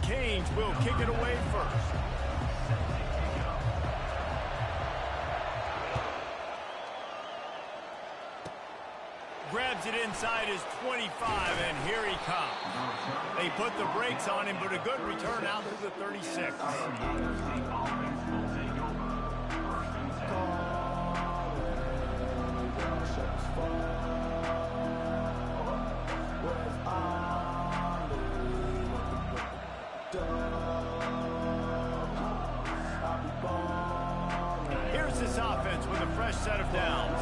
Canes will kick it away first. Grabs it inside his 25, and here he comes. They put the brakes on him, but a good return out to the 36. Here's this offense with a fresh set of downs.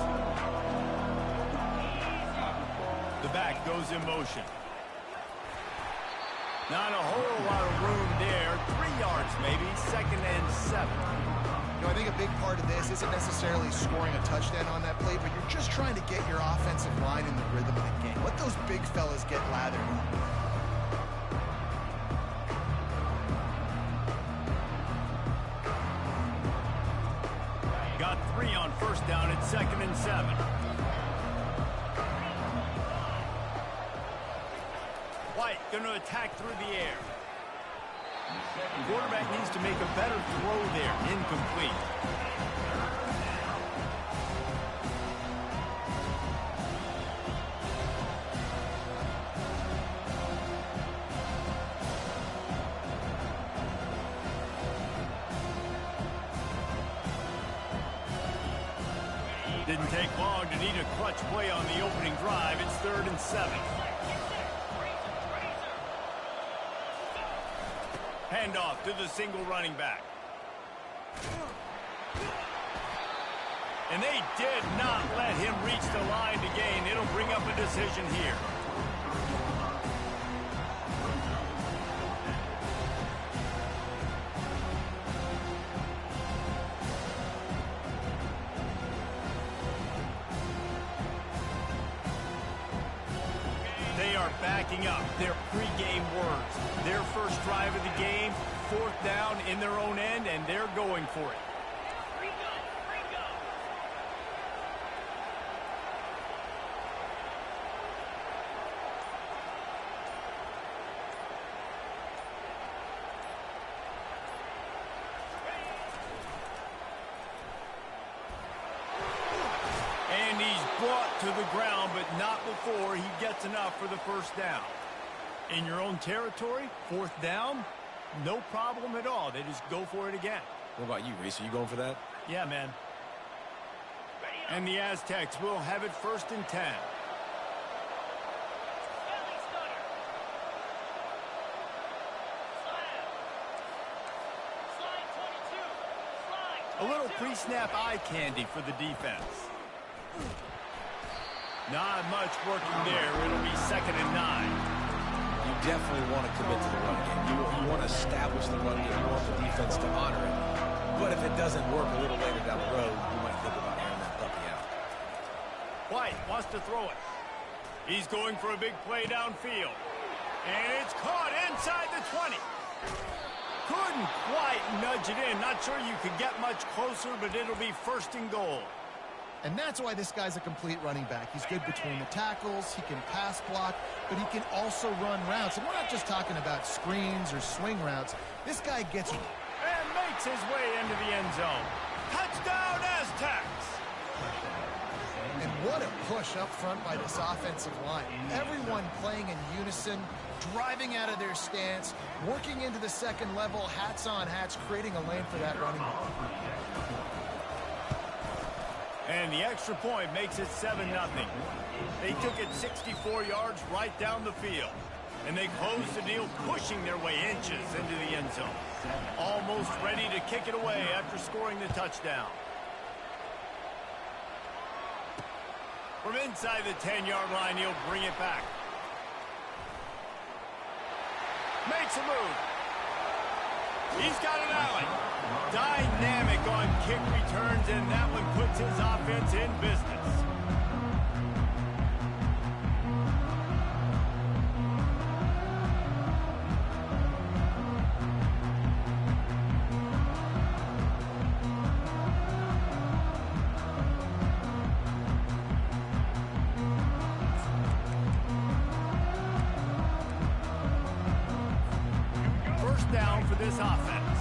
The back goes in motion. Not a whole lot of room there. 3 yards maybe, 2nd and 7. You know, I think a big part of this isn't necessarily scoring a touchdown on that play, but you're just trying to get your offensive line in the rhythm of the game. Let those big fellas get lathered up. Got 3 on 1st down at 2nd and 7. White going to attack through the air. The quarterback needs to make a better throw there. Incomplete. Didn't take long to need a clutch play on the opening drive. It's 3rd and 7. Handoff to the single running back. And they did not let him reach the line to gain. It'll bring up a decision here. They are backing up their pregame words. Their first drive of the game, 4th down in their own end, and they're going for it. And he's brought to the ground, but not before he gets enough for the 1st down. In your own territory, 4th down, no problem at all. They just go for it again. What about you, Reese? Are you going for that? Yeah, man. And the Aztecs will have it 1st and 10. A little pre-snap eye candy for the defense. Not much working there. It'll be 2nd and 9. You definitely want to commit to the run game. You want to establish the run game. You want the defense to honor it. But if it doesn't work a little later down the road, you might think about airing that puppy out. White wants to throw it. He's going for a big play downfield. And it's caught inside the 20. Couldn't quite nudge it in. Not sure you could get much closer, but it'll be 1st and goal. And that's why this guy's a complete running back. He's good between the tackles, he can pass block, but he can also run routes. And we're not just talking about screens or swing routes. This guy gets and makes his way into the end zone. Touchdown, Aztecs! And what a push up front by this offensive line. Everyone playing in unison, driving out of their stance, working into the 2nd level, hats on hats, creating a lane for that running back. And the extra point makes it 7-0. They took it 64 yards right down the field. And they closed the deal, pushing their way inches into the end zone. Almost ready to kick it away after scoring the touchdown. From inside the 10-yard line, he'll bring it back. Makes a move. He's got an alley. Dynamic on kick returns, and that one puts his offense in business. this offense.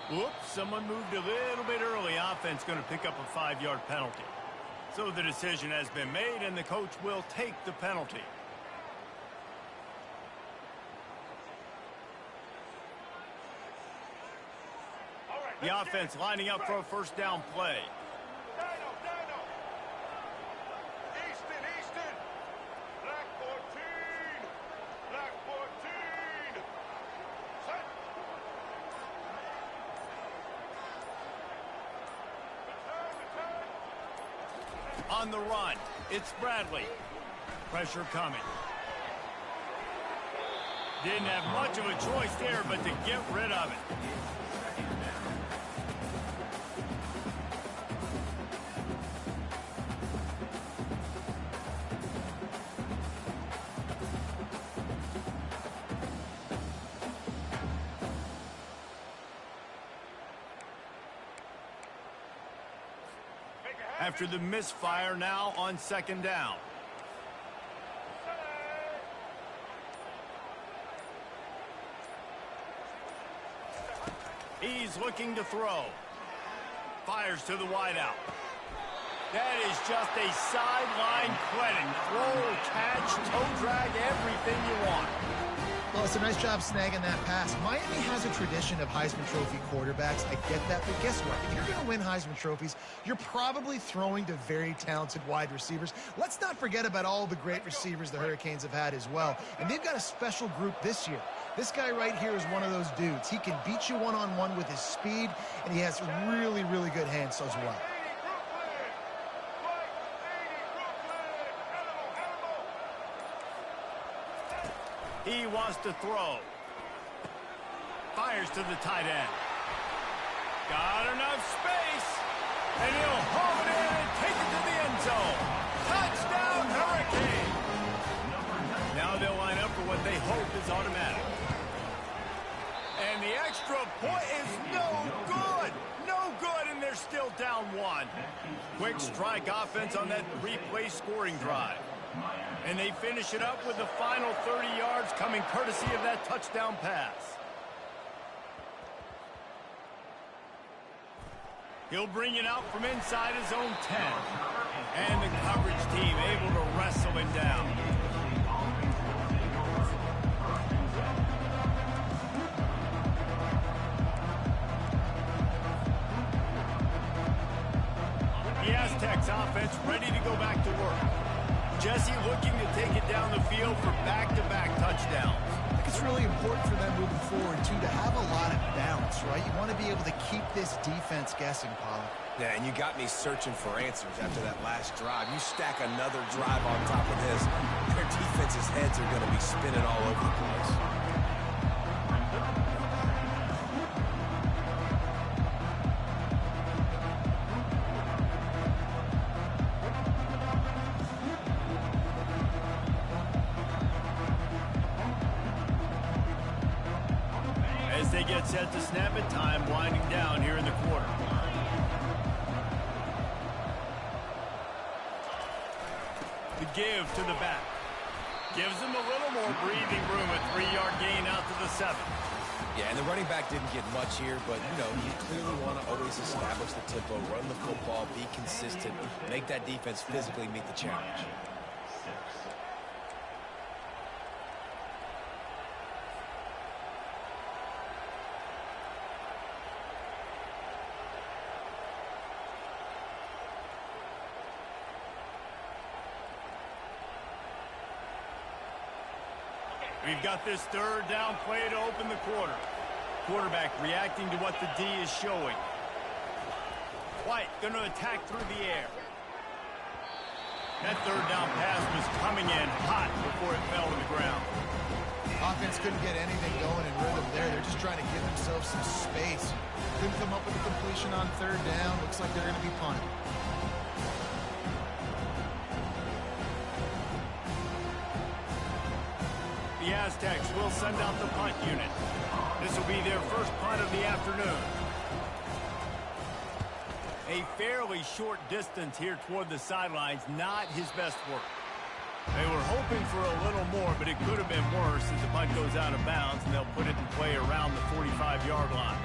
Whoops, someone moved a little bit early. Offense going to pick up a 5-yard penalty. So the decision has been made, and the coach will take the penalty. The offense lining up for a first down play. Easton. Black 14. Black 14. Set. On the run, it's Bradley. Pressure coming. Didn't have much of a choice there, but to get rid of it. After the misfire, now on second down. He's looking to throw. Fires to the wideout. That is just a sideline credit. Throw, catch, toe drag, everything you want. Well, it's a nice job snagging that pass. Miami has a tradition of Heisman Trophy quarterbacks. I get that, but guess what? If you're going to win Heisman Trophies, you're probably throwing to very talented wide receivers. Let's not forget about all the great receivers the Hurricanes have had as well. And they've got a special group this year. This guy right here is one of those dudes. He can beat you one-on-one with his speed, and he has really, really good hands as well. He wants to throw. Fires to the tight end. Got enough space. And he'll haul it in and take it to the end zone. Touchdown, Hurricane. Now they'll line up for what they hope is automatic. And the extra point is no good. No good, and they're still down one. Quick strike offense on that replay scoring drive. And they finish it up with the final 30 yards coming courtesy of that touchdown pass. He'll bring it out from inside his own 10. And the coverage team able to wrestle him down. The Aztecs offense ready to go back to work. Jesse looking to take it down the field for back-to-back touchdowns. I think it's really important for them moving forward, too, to have a lot of balance, right? You want to be able to keep this defense guessing, Pollard. Yeah, and you got me searching for answers after that last drive. You stack another drive on top of this, their defense's heads are going to be spinning all over the place. They get set to snap it, time winding down here in the quarter. The give to the back. Gives them a little more breathing room, a 3-yard gain out to the 7. Yeah, and the running back didn't get much here, but, you know, you clearly want to always establish the tempo, run the football, be consistent, make that defense physically meet the challenge. We've got this third down play to open the quarter. Quarterback reacting to what the D is showing. White going to attack through the air. That third down pass was coming in hot before it fell to the ground. Offense couldn't get anything going in rhythm there. They're just trying to give themselves some space. Couldn't come up with a completion on third down. Looks like they're going to be punting. The Aztecs will send out the punt unit. This will be their first punt of the afternoon. A fairly short distance here toward the sidelines, not his best work. hoping for a little more, but it could have been worse as the punt goes out of bounds, and they'll put it in play around the 45-yard line.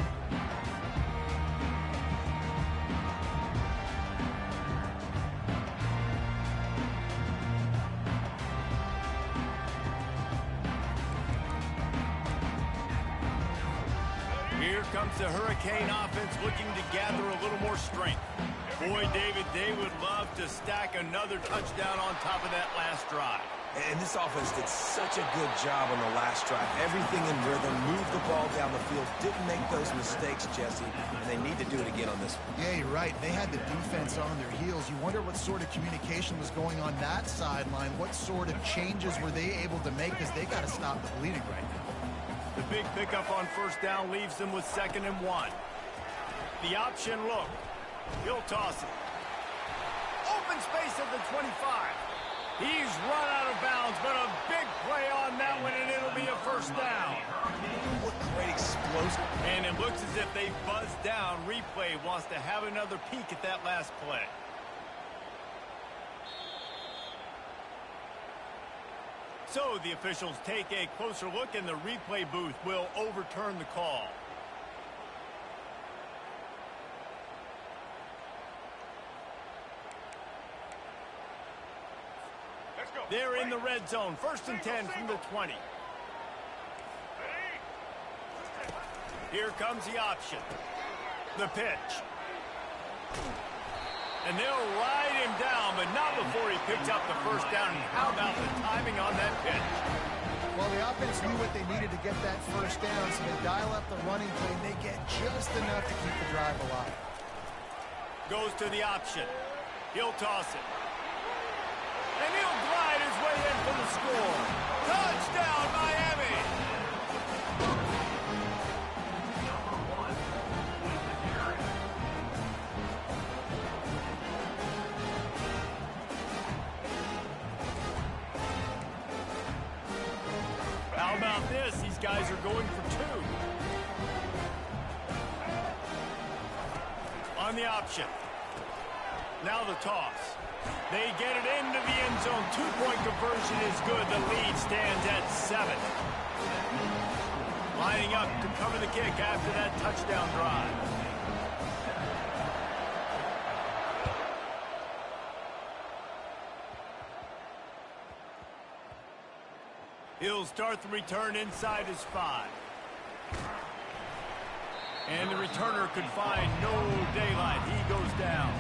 Here comes the Hurricane offense looking to gather a little more strength. Boy, David, they would love to stack another touchdown on top of that last drive. And this offense did such a good job on the last drive. Everything in rhythm, moved the ball down the field, didn't make those mistakes, Jesse, and they need to do it again on this one. Yeah, you're right. They had the defense on their heels. You wonder what sort of communication was going on that sideline. What sort of changes were they able to make, because they got to stop the bleeding right now. The big pickup on first down leaves them with 2nd and 1. The option look. He'll toss it. Open space at the 25. He's run out of bounds, but a big play on that one, and it'll be a first down. What great explosion. And it looks as if they buzzed down. Replay wants to have another peek at that last play. So the officials take a closer look, and the replay booth will overturn the call. They're in the red zone. 1st and 10 from the 20. Here comes the option. The pitch. And they'll ride him down, but not before he picks up the first down. And how about the timing on that pitch? Well, the offense knew what they needed to get that first down, so they dial up the running play, and they get just enough to keep the drive alive. Goes to the option. He'll toss it. And he'll glide his way in for the score. Touchdown, Miami! How about this? These guys are going for 2. On the option. Now the toss. They get it into the end zone. 2-point conversion is good. The lead stands at 7. Lining up to cover the kick after that touchdown drive. He'll start the return inside his 5. And the returner could find no daylight. He goes down.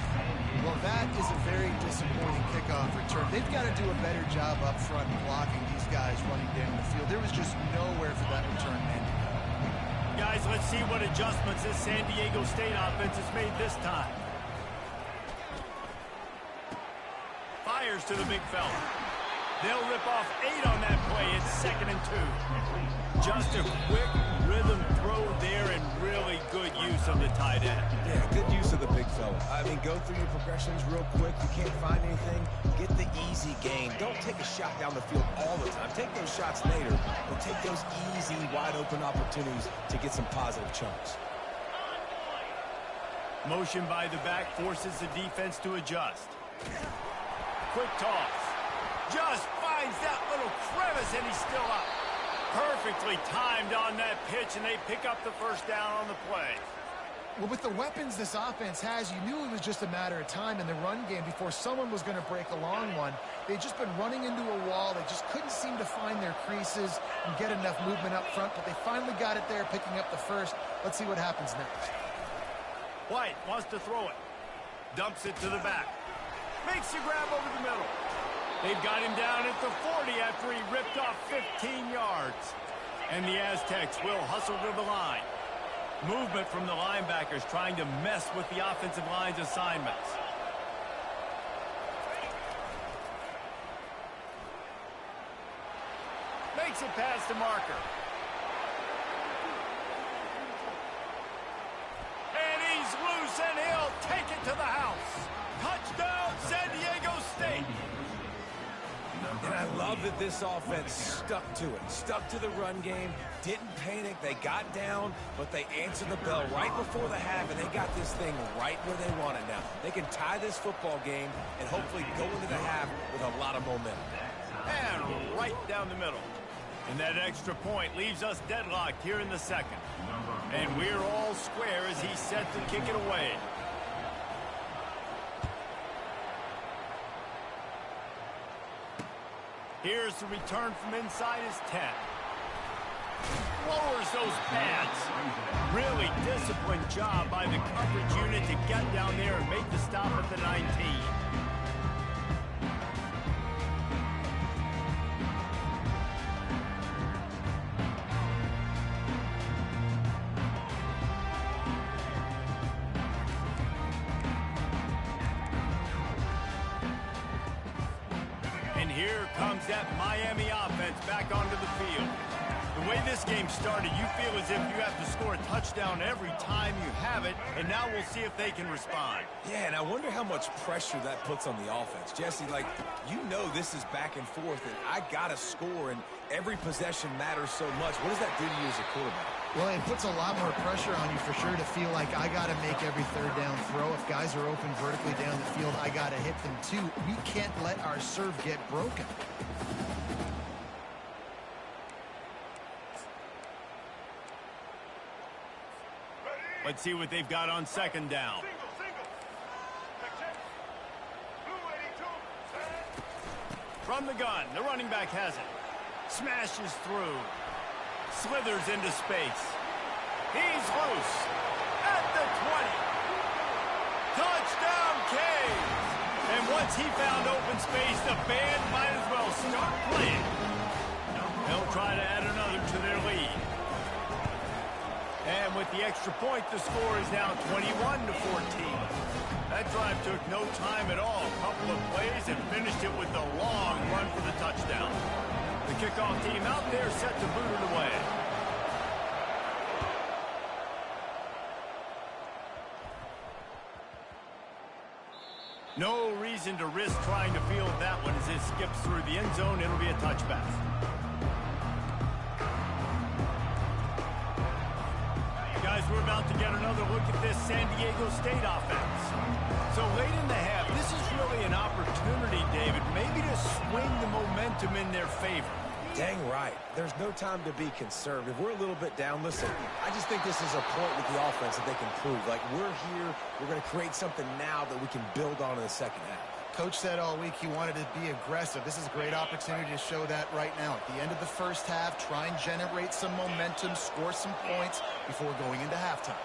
Well, that is a very disappointing kickoff return. They've got to do a better job up front blocking these guys running down the field. There was just nowhere for that return man to go. Guys, let's see what adjustments this San Diego State offense has made this time. Fires to the big fella. They'll rip off 8 on that play. It's 2nd and 2. Just a quick rhythm throw there and really good use of the tight end. Yeah, good use of the big fella. I mean, go through your progressions real quick. You can't find anything, get the easy gain. Don't take a shot down the field all the time. Take those shots later, but take those easy, wide-open opportunities to get some positive chunks. Motion by the back forces the defense to adjust. Quick toss. Just finds that little crevice, and he's still up. Perfectly timed on that pitch, and they pick up the first down on the play. Well, with the weapons this offense has, you knew it was just a matter of time in the run game before someone was going to break a long one. They'd just been running into a wall. They just couldn't seem to find their creases and get enough movement up front, but they finally got it there, picking up the first. Let's see what happens next. White wants to throw it. Dumps it to the back. Makes the grab over the middle. They've got him down at the 40 after he ripped off 15 yards. And the Aztecs will hustle to the line. Movement from the linebackers trying to mess with the offensive line's assignments. Makes it past the marker. And he's loose, and he'll take it to the house. Touchdown, San Diego State. And I love that this offense stuck to it. Stuck to the run game. Didn't panic. They got down, but they answered the bell right before the half, and they got this thing right where they want it now. They can tie this football game and hopefully go into the half with a lot of momentum. And right down the middle. And that extra point leaves us deadlocked here in the second. And we're all square as he's set to kick it away. Here's the return from inside his 10. Lowers those pads. Really disciplined job by the coverage unit to get down there and make the stop at the 19. And here comes that Miami offense back onto the field. The way this game started, you feel as if you have to score a touchdown every time you have it, and now we'll see if they can respond. Yeah, and I wonder how much pressure that puts on the offense. Jesse, like, you know this is back and forth, and I got to score, and every possession matters so much. What does that do to you as a quarterback? Well, it puts a lot more pressure on you for sure to feel like I got to make every third down throw. If guys are open vertically down the field, I got to hit them too. We can't let our serve get broken. Let's see what they've got on second down. From the gun, the running back has it. Smashes through. Slithers into space. He's loose. At the 20. Touchdown, Canes! And once he found open space, the band might as well start playing. They'll try to add another to their lead. And with the extra point, the score is now 21-14. That drive took no time at all. A couple of plays and finished it with a long run for the touchdown. The kickoff team out there set to boot it away. No reason to risk trying to field that one as it skips through the end zone. It'll be a touchback. Guys, we're about to get another look at this San Diego State offense. So late in the half, this is really an opportunity, David, maybe to swing the momentum in their favor. Dang right. There's no time to be conservative. We're a little bit down. Listen, I just think this is a point with the offense that they can prove. Like, we're here, we're going to create something now that we can build on in the second half. Coach said all week he wanted to be aggressive. This is a great opportunity to show that right now. At the end of the first half, try and generate some momentum, score some points before going into halftime.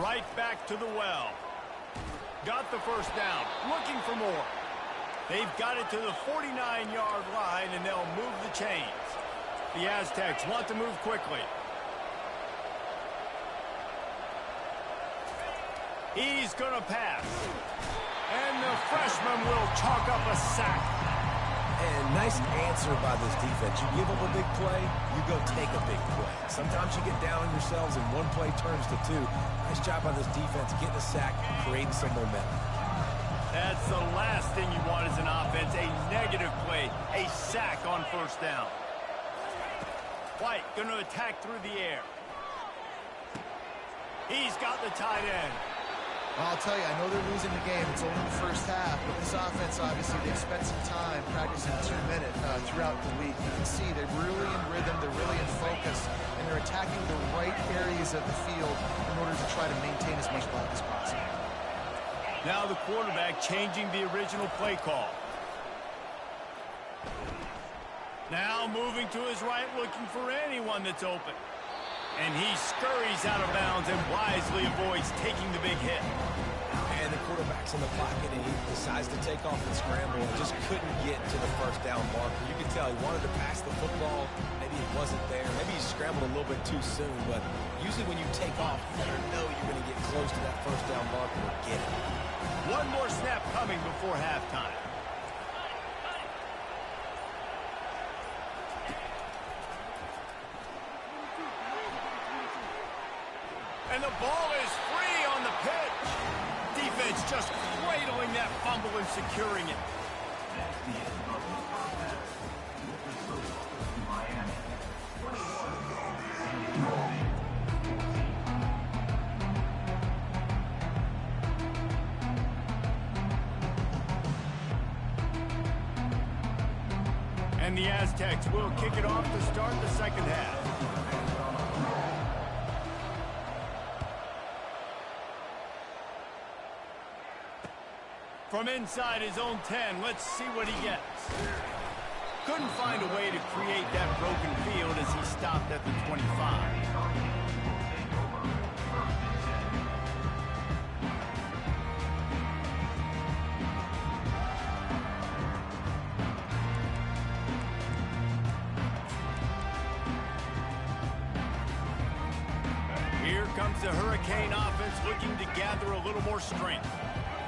Right back to the well. Got the first down. Looking for more. They've got it to the 49-yard line, and they'll move the chains. The Aztecs want to move quickly. He's going to pass. And the freshman will chalk up a sack. And nice answer by this defense. You give up a big play, you go take a big play. Sometimes you get down on yourselves and one play turns to two. Nice job by this defense getting a sack, creating some momentum. That's the last thing you want as an offense, a negative play, a sack on first down. White going to attack through the air. He's got the tight end. Well, I'll tell you, I know they're losing the game. It's only the first half, but this offense, obviously, they've spent some time practicing 2 minutes throughout the week. You can see they're really in rhythm, they're really in focus, and they're attacking the right areas of the field in order to try to maintain as much block as possible. Now the quarterback changing the original play call. Now moving to his right, looking for anyone that's open. And he scurries out of bounds and wisely avoids taking the big hit. And the quarterback's in the pocket, and he decides to take off and scramble and just couldn't get to the first down marker. You could tell he wanted to pass the football. Maybe it wasn't there. Maybe he scrambled a little bit too soon. But usually when you take off, you better know you're going to get close to that first down marker or get it. One more snap coming before halftime. And the ball is free on the pitch. Defense just cradling that fumble and securing it. And the Aztecs will kick it off to start the second half. From inside his own 10, let's see what he gets. Couldn't find a way to create that broken field as he stopped at the 25. Here comes the Hurricane offense looking to gather a little more strength.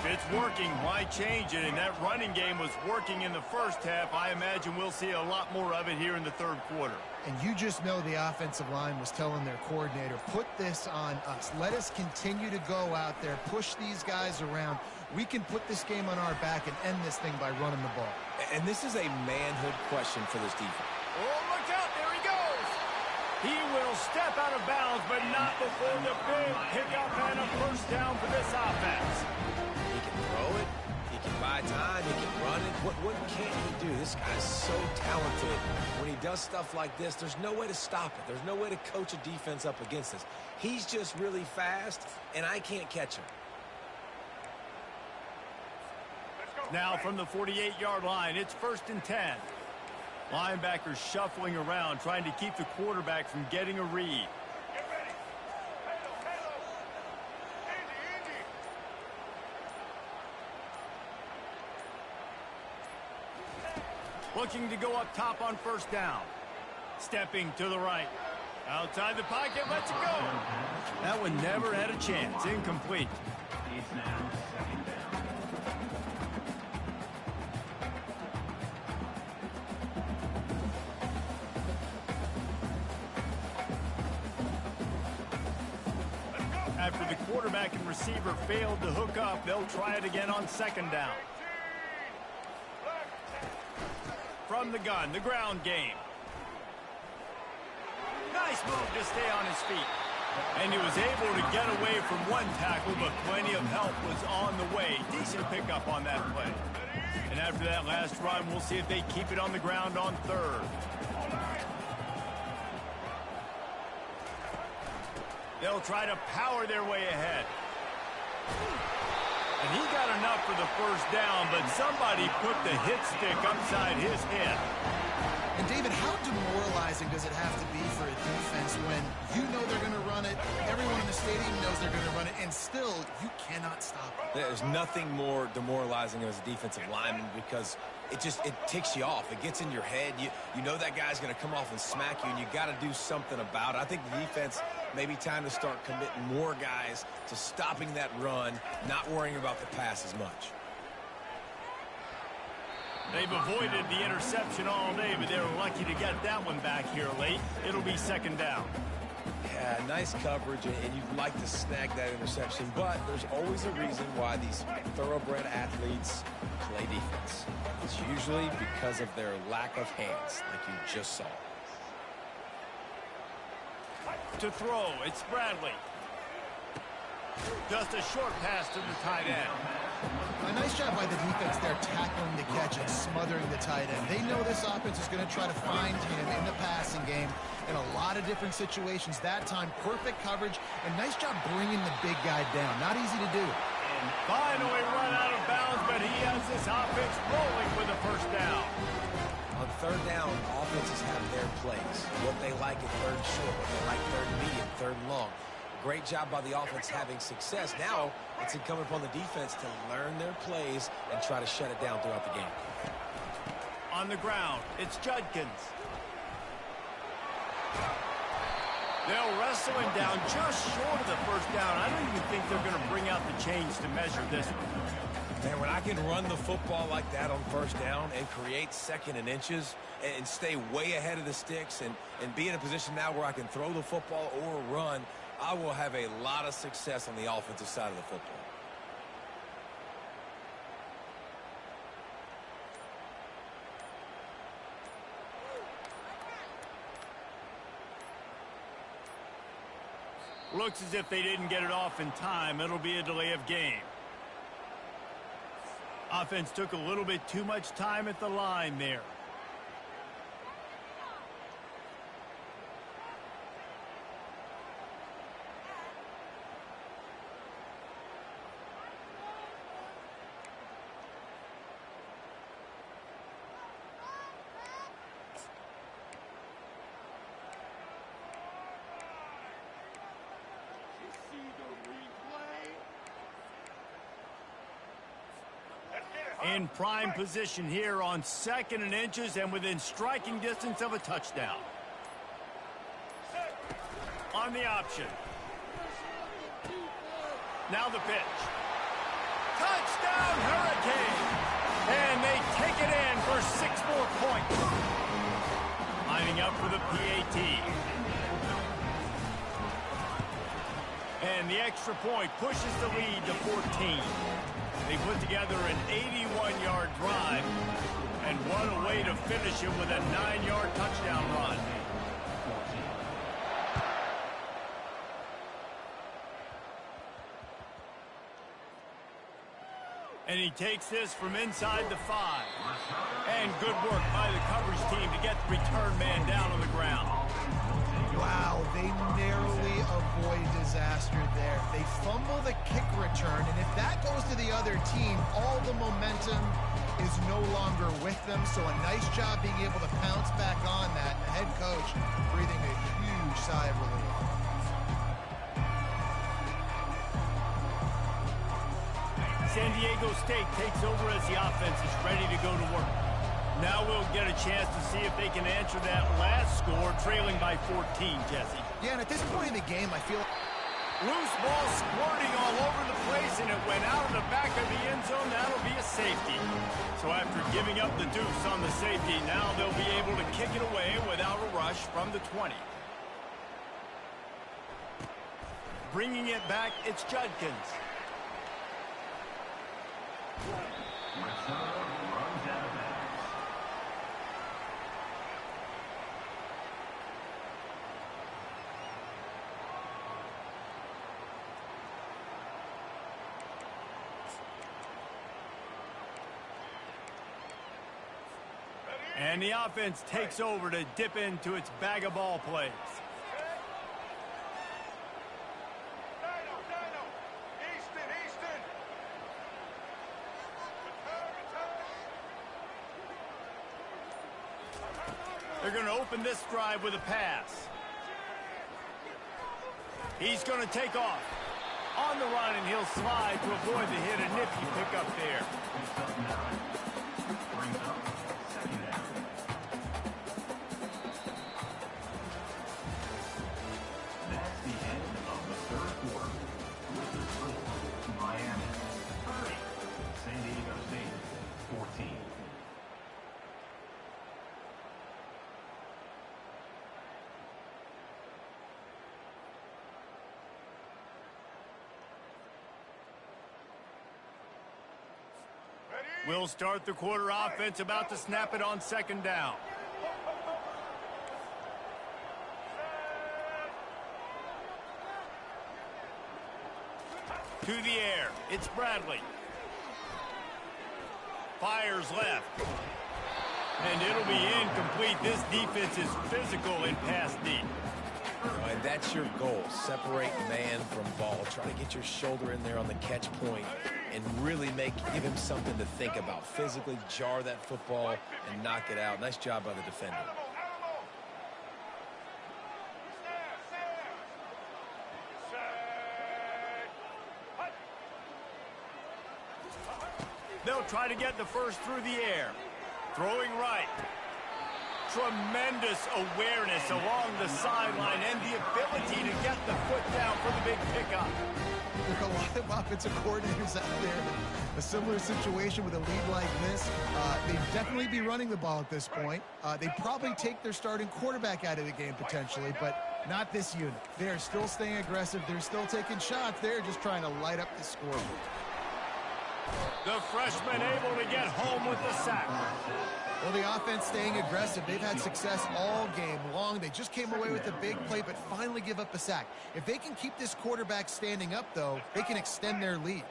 If it's working, why change it? And that running game was working in the first half. I imagine we'll see a lot more of it here in the third quarter. And you just know the offensive line was telling their coordinator, put this on us. Let us continue to go out there, push these guys around. We can put this game on our back and end this thing by running the ball. And this is a manhood question for this defense. Oh, look out. There he goes. He will step out of bounds, but not before the big pickup and a first down for this offense. He can throw it. He can buy time. He can run it. What can't he do? This guy's so talented. When he does stuff like this, there's no way to stop it. There's no way to coach a defense up against this. He's just really fast, and I can't catch him. Now from the 48-yard line, it's 1st and 10. Linebackers shuffling around, trying to keep the quarterback from getting a read. Get ready. Halo. Indy. Looking to go up top on first down. Stepping to the right. Outside the pocket, lets it go. That one never had a chance. Incomplete. After the quarterback and receiver failed to hook up, they'll try it again on second down. From the gun, the ground game. Nice move to stay on his feet. And he was able to get away from one tackle, but plenty of help was on the way. Decent pickup on that play. And after that last run, we'll see if they keep it on the ground on third. They'll try to power their way ahead. And he got enough for the first down, but somebody put the hit stick upside his head. And David, how demoralizing does it have to be for a defense when you know they're going to run it, everyone in the stadium knows they're going to run it, and still you cannot stop it? There's nothing more demoralizing as a defensive lineman because it ticks you off. It gets in your head. You know that guy's going to come off and smack you, and you got to do something about it. I think the defense maybe time to start committing more guys to stopping that run, not worrying about the pass as much. They've avoided the interception all day, but they're lucky to get that one back here late. It'll be second down. Yeah, nice coverage, and you'd like to snag that interception, but there's always a reason why these thoroughbred athletes play defense. It's usually because of their lack of hands, like you just saw. To throw, it's Bradley. Just a short pass to the tight end. A nice job by the defense there tackling the catch and smothering the tight end. They know this offense is going to try to find him in the passing game in a lot of different situations. That time, perfect coverage, and nice job bringing the big guy down. Not easy to do. Finally run out of bounds, but he has this offense rolling with a first down. On third down, offenses have their plays. What they like at third short, what they like third medium, third long. Great job by the offense having success. Now it's incumbent upon the defense to learn their plays and try to shut it down throughout the game. On the ground, it's Judkins. They'll wrestle him down just short of the first down. I don't even think they're going to bring out the chains to measure this one. Man, when I can run the football like that on first down and create second and inches and stay way ahead of the sticks and be in a position now where I can throw the football or run, I will have a lot of success on the offensive side of the football. Looks as if they didn't get it off in time. It'll be a delay of game. Offense took a little bit too much time at the line there. in prime position here on 2nd and inches and within striking distance of a touchdown. On the option. Now the pitch. Touchdown, Hurricane! And they take it in for 6 more points. Lining up for the PAT. And the extra point pushes the lead to 14. They put together an 81-yard drive, and what a way to finish it with a 9-yard touchdown run. And he takes this from inside the 5. And good work by the coverage team to get the return man down on the ground. Wow, they narrowly avoid disaster there. They fumble the kick return, and if that goes to the other team, all the momentum is no longer with them. So a nice job being able to pounce back on that. The head coach breathing a huge sigh of relief. San Diego State takes over as the offense is ready to go to work. Now we'll get a chance to see if they can answer that last score, trailing by 14, Jesse. Yeah, and at this point in the game, I feel loose ball squirting all over the place, and it went out of the back of the end zone. That'll be a safety. So after giving up the deuce on the safety, now they'll be able to kick it away without a rush from the 20. Bringing it back, it's Judkins. And the offense takes over to dip into its bag of ball plays. Easton. They're going to open this drive with a pass. He's going to take off. On the run, and he'll slide to avoid the hit. A nifty pickup there. We'll start the quarter offense, about to snap it on 2nd down. To the air, it's Bradley. Fires left. And it'll be incomplete. This defense is physical in pass deep. And that's your goal. Separate man from ball. Try to get your shoulder in there on the catch point and really give him something to think about. Physically jar that football and knock it out. Nice job by the defender. They'll try to get the first through the air. Throwing right. Tremendous awareness along the sideline and the ability to get the foot down for the big pickup. There are a lot of offensive coordinators out there. A similar situation with a lead like this. They'd definitely be running the ball at this point. They'd probably take their starting quarterback out of the game potentially, but not this unit. They're still staying aggressive. They're still taking shots. They're just trying to light up the scoreboard. The freshman able to get home with the sack. Well, the offense staying aggressive. They've had success all game long. They just came away with a big play, but finally give up a sack. If they can keep this quarterback standing up, though, they can extend their lead.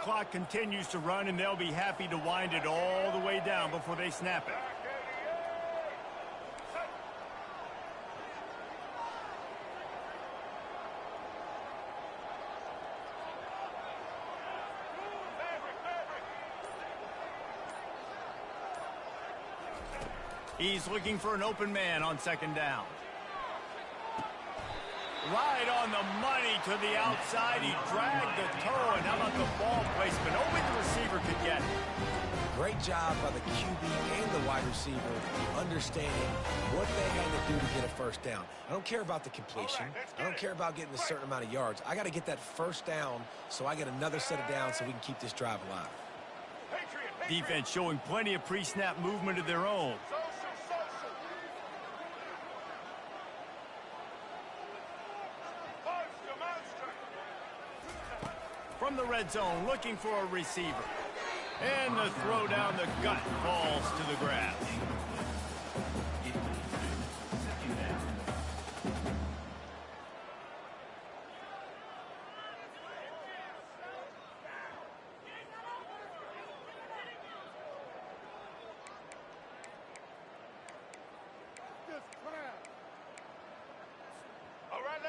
Clock continues to run, and they'll be happy to wind it all the way down before they snap it. He's looking for an open man on 2nd down. Right on the money to the outside. He dragged the toe, and how about the ball placement? Only the receiver could get it. Great job by the QB and the wide receiver understanding what they had to do to get a first down. I don't care about the completion. I don't care about getting a certain amount of yards. I got to get that first down so I get another set of downs so we can keep this drive alive. Defense showing plenty of pre-snap movement of their own. From the red zone, looking for a receiver. And the throw down the gut falls to the grass.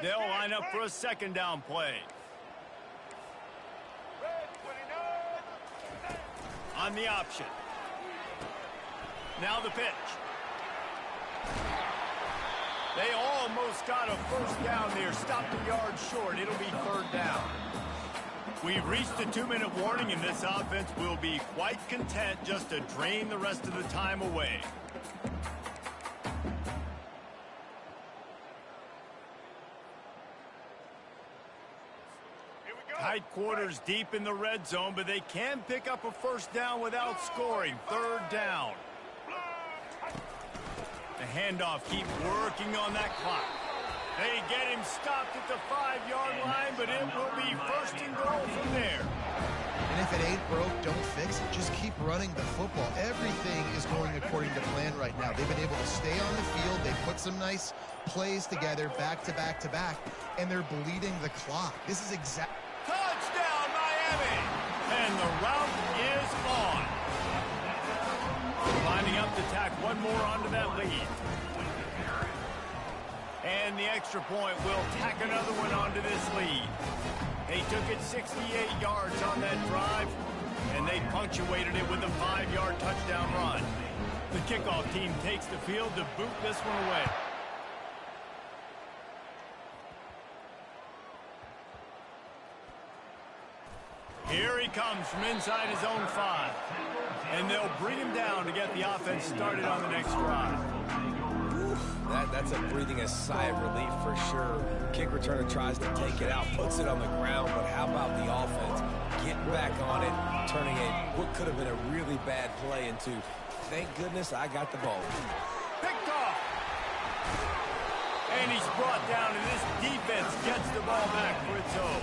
They'll line up for a second down play. On the option. Now the pitch. They almost got a first down there. Stopped a yard short. It'll be third down. We've reached the 2-minute warning, and this offense will be quite content just to drain the rest of the time away. Tight quarters deep in the red zone, but they can pick up a first down without scoring. Third down. The handoff keeps working on that clock. They get him stopped at the 5-yard line, but it will be first and goal from there. And if it ain't broke, don't fix it. Just keep running the football. Everything is going according to plan right now. They've been able to stay on the field. They put some nice plays together back to back to back, and they're bleeding the clock. This is exactly... Touchdown, Miami! And the route is on. Lining up to tack one more onto that lead. And the extra point will tack another one onto this lead. They took it 68 yards on that drive, and they punctuated it with a 5-yard touchdown run. The kickoff team takes the field to boot this one away. Here he comes from inside his own 5. And they'll bring him down to get the offense started on the next drive. That's a breathing a sigh of relief for sure. Kick returner tries to take it out, puts it on the ground, but how about the offense getting back on it, turning what could have been a really bad play into, thank goodness I got the ball. Picked off. And he's brought down, and this defense gets the ball back for its own.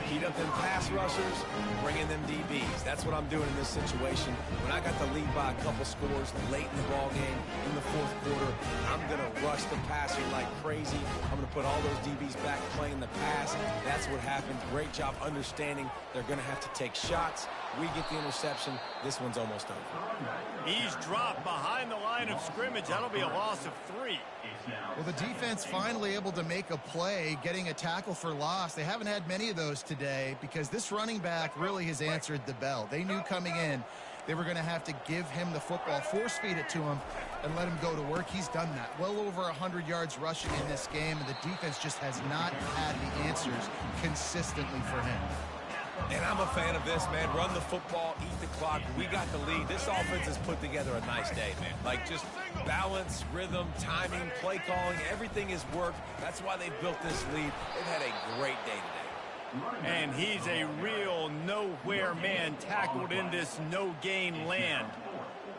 Heat up them pass rushers, bring in them DBs. That's what I'm doing in this situation. When I got the lead by a couple scores late in the ball game, in the fourth quarter, I'm going to rush the passer like crazy. I'm going to put all those DBs back playing the pass. That's what happened. Great job understanding they're going to have to take shots. We get the interception. This one's almost over. He's dropped behind the line of scrimmage. That'll be a loss of 3. Well, the defense finally able to make a play, getting a tackle for loss. They haven't had many of those today because this running back really has answered the bell. They knew coming in they were going to have to give him the football, force feed it to him, and let him go to work. He's done that. Well over 100 yards rushing in this game, and the defense just has not had the answers consistently for him. And I'm a fan of this, man. Run the football, eat the clock. We got the lead. This offense has put together a nice day, man. Like, just balance, rhythm, timing, play calling, everything has worked. That's why they built this lead. They've had a great day today. And he's a real nowhere man tackled in this no-gain land.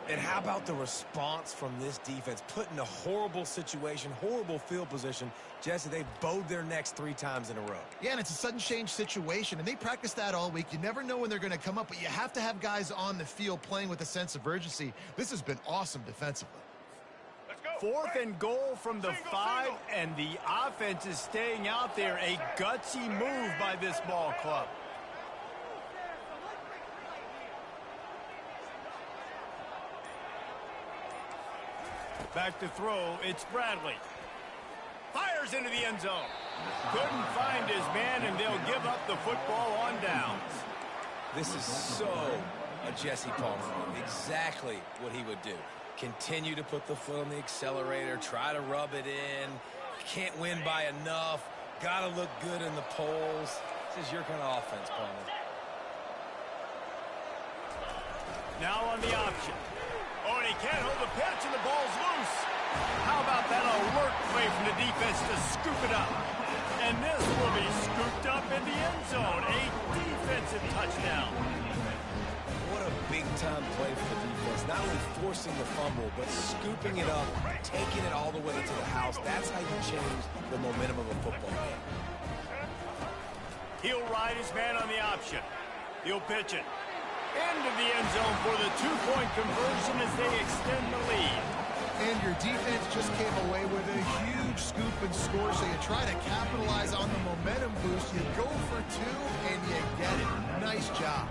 And how about the response from this defense? Put in a horrible situation, horrible field position. Jesse, they bowed their necks 3 times in a row. Yeah, and it's a sudden change situation, and they practice that all week. You never know when they're going to come up, but you have to have guys on the field playing with a sense of urgency. This has been awesome defensively. Fourth and goal from the 5, and the offense is staying out there. A gutsy move by this ball club. Back to throw, it's Bradley. Fires into the end zone. Couldn't find his man, and they'll give up the football on downs. This is so a Jesse Palmer move. Exactly what he would do. Continue to put the foot on the accelerator, try to rub it in. Can't win by enough. Got to look good in the polls. This is your kind of offense, Palmer. Now on the option. Oh, and he can't hold the pitch, and the ball's loose. How about that alert play from the defense to scoop it up? And this will be scooped up in the end zone. A defensive touchdown. What a big-time play for the defense. Not only forcing the fumble, but scooping it up, taking it all the way to the house. That's how you change the momentum of a football game. He'll ride his man on the option. He'll pitch it into the end zone for the two-point conversion as they extend the lead. And your defense just came away with a huge scoop and score, so you try to capitalize on the momentum boost. You go for two, and you get it. Nice job.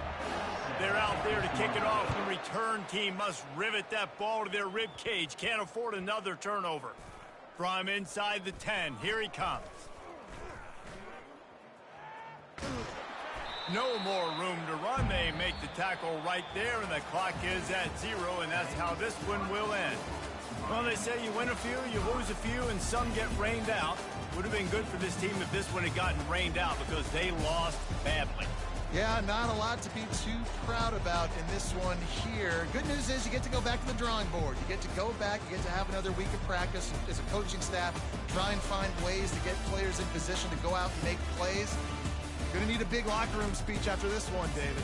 They're out there to kick it off. The return team must rivet that ball to their rib cage. Can't afford another turnover. From inside the 10, here he comes. No more room to run. They make the tackle right there, and the clock is at 0, and that's how this one will end. Well, they say you win a few, you lose a few, and some get rained out. Would have been good for this team if this one had gotten rained out because they lost badly. Yeah, not a lot to be too proud about in this one here. Good news is you get to go back to the drawing board. You get to go back, you get to have another week of practice as a coaching staff, try and find ways to get players in position to go out and make plays. Going to need a big locker room speech after this one, David.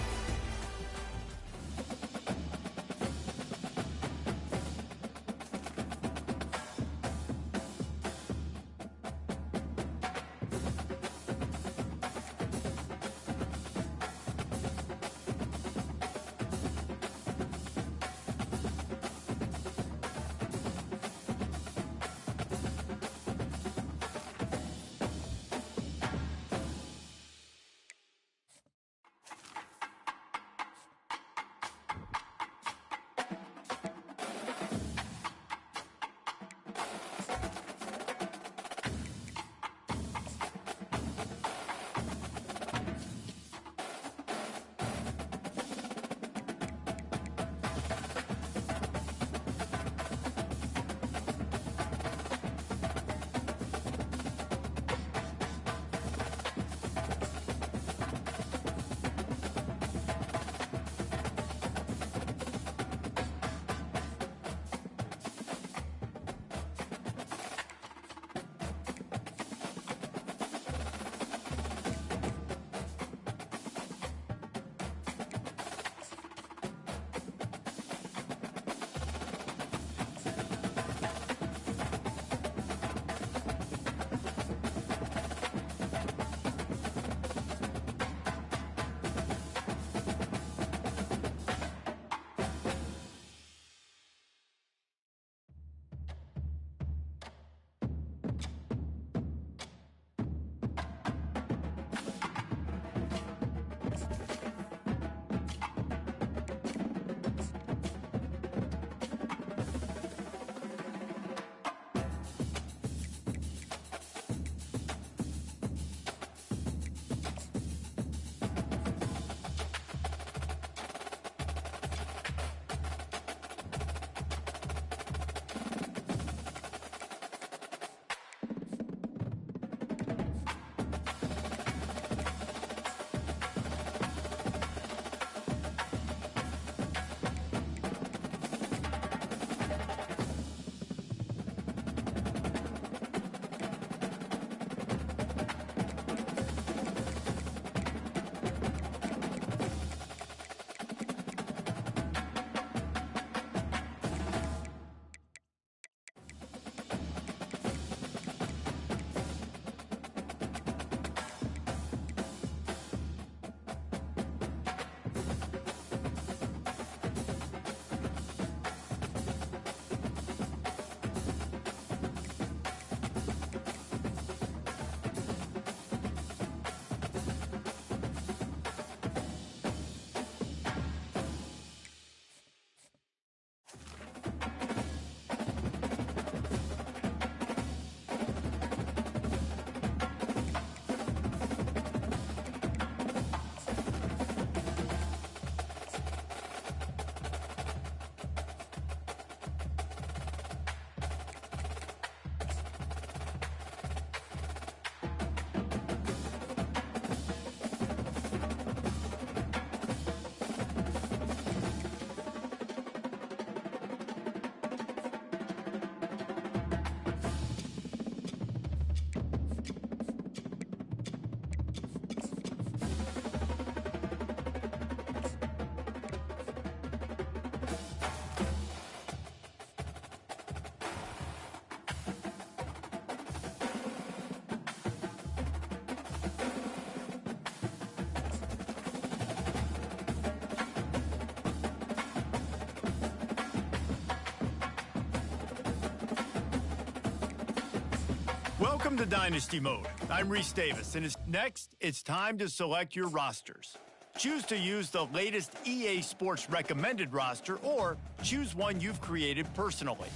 Welcome to Dynasty Mode. I'm Reese Davis, and next, it's time to select your rosters. Choose to use the latest EA Sports recommended roster, or choose one you've created personally.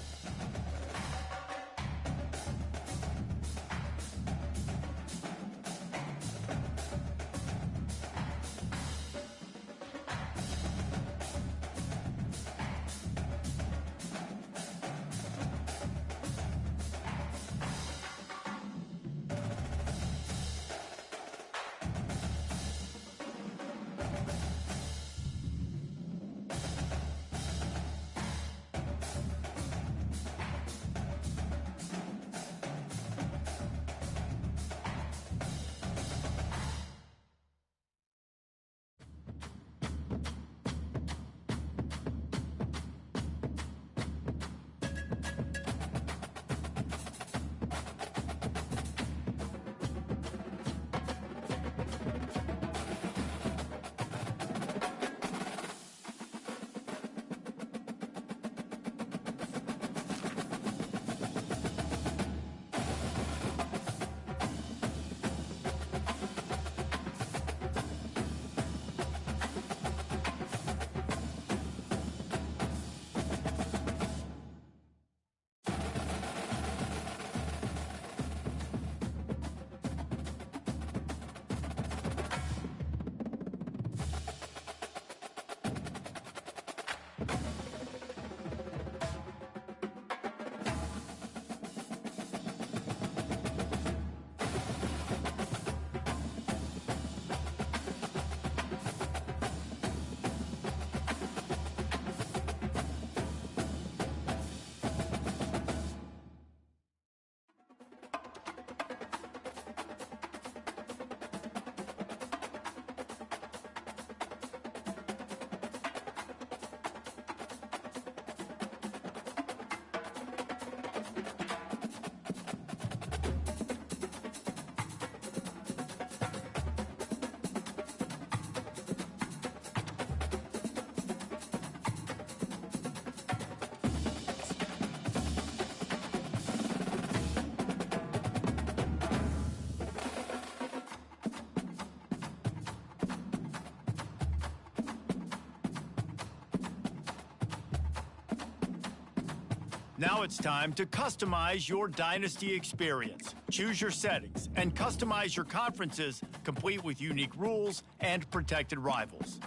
Now it's time to customize your Dynasty experience. Choose your settings and customize your conferences, complete with unique rules and protected rivals.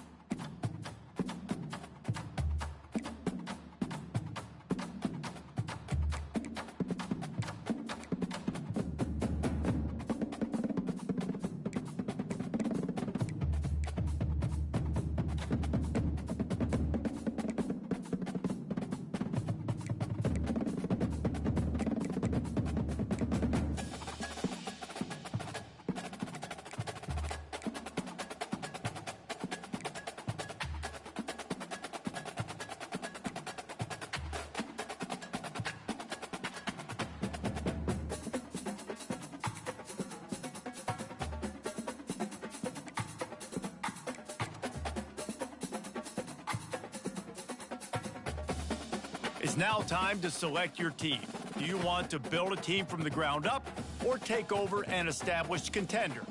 It's now time to select your team. Do you want to build a team from the ground up or take over an established contender?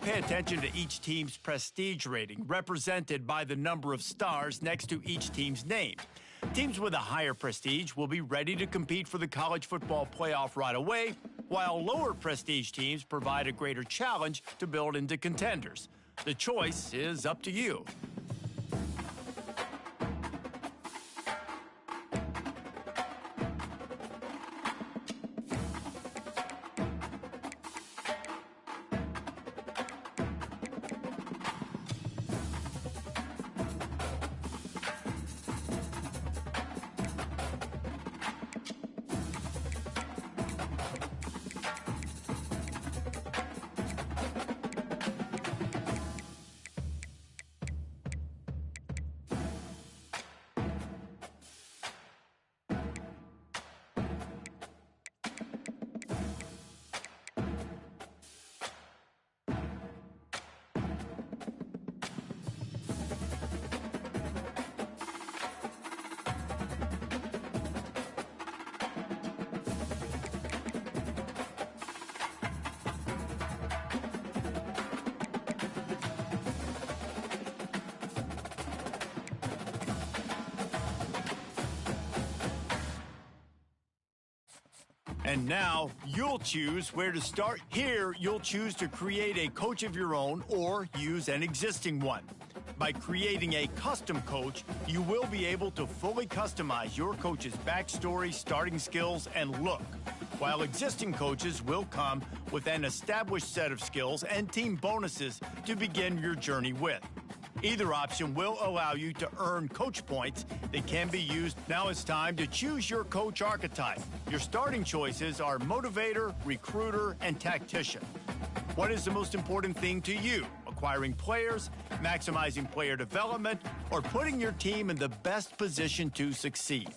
Pay attention to each team's prestige rating, represented by the number of stars next to each team's name. Teams with a higher prestige will be ready to compete for the college football playoff right away, while lower prestige teams provide a greater challenge to build into contenders. The choice is up to you. And now you'll choose where to start. Here, you'll choose to create a coach of your own or use an existing one. By creating a custom coach, you will be able to fully customize your coach's backstory, starting skills, and look, while existing coaches will come with an established set of skills and team bonuses to begin your journey with. Either option will allow you to earn coach points that can be used. Now it's time to choose your coach archetype. Your starting choices are motivator, recruiter, and tactician. What is the most important thing to you? Acquiring players, maximizing player development, or putting your team in the best position to succeed?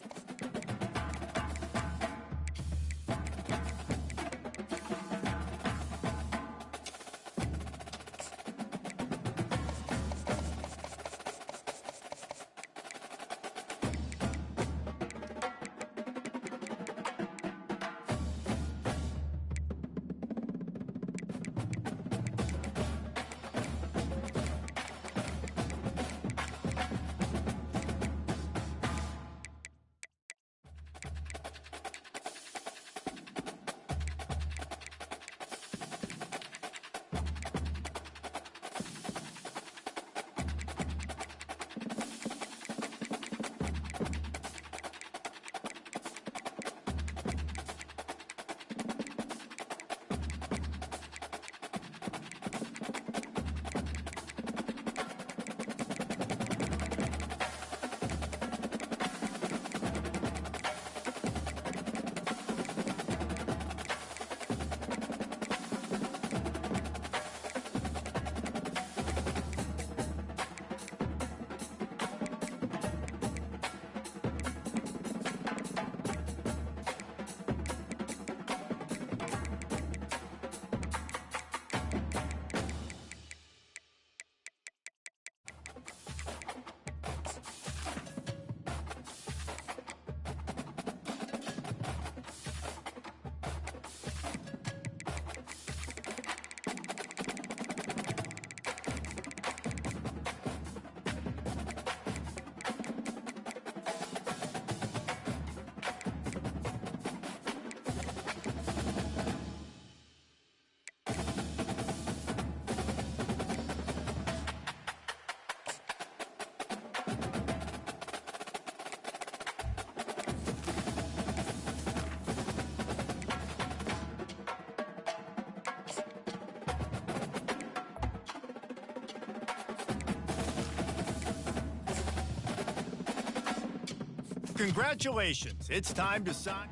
Congratulations, it's time to sign.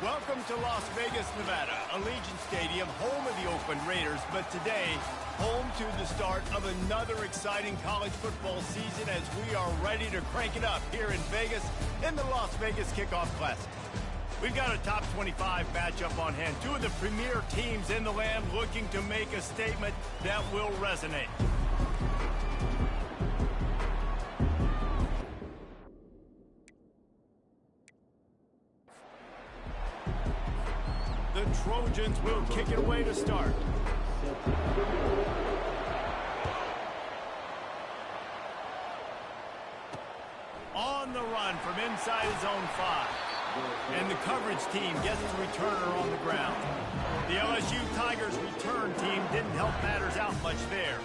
Welcome to Las Vegas, Nevada, Allegiant Stadium, home of the Oakland Raiders, but today, home to the start of another exciting college football season as we are ready to crank it up here in Vegas in the Las Vegas Kickoff Classic. We've got a top 25 matchup on hand, two of the premier teams in the land looking to make a statement that will resonate. The Trojans will kick it away to start. On the run from inside his own 5. And the coverage team gets the returner on the ground. The LSU Tigers return team didn't help matters out much there.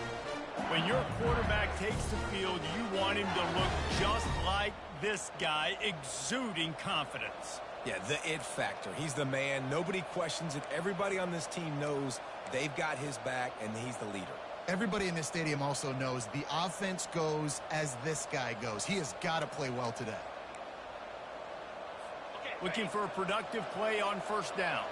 When your quarterback takes the field, you want him to look just like this guy, exuding confidence. Yeah, the it factor. He's the man. Nobody questions it. Everybody on this team knows they've got his back, and he's the leader. Everybody in this stadium also knows the offense goes as this guy goes. He has got to play well today. Looking for a productive play on first down.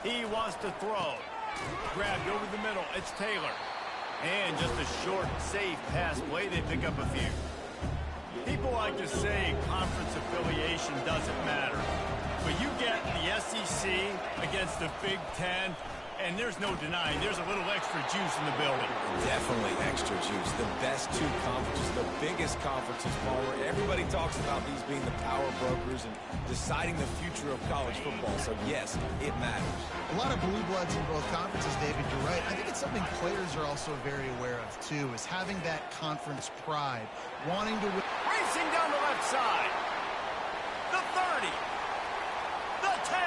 He wants to throw. Grabbed over the middle. It's Taylor. And just a short, safe pass play. They pick up a few. People like to say conference affiliation doesn't matter. But you get the SEC against the Big Ten, and there's no denying there's a little extra juice in the building. Definitely extra juice. The best two conferences, the biggest conferences, Paul, where everybody talks about these being the power brokers and deciding the future of college football. So, yes, it matters. A lot of blue bloods in both conferences, David. You're right. I think it's something players are also very aware of, too, is having that conference pride, wanting to win. Racing down the left side. The 30. The 10.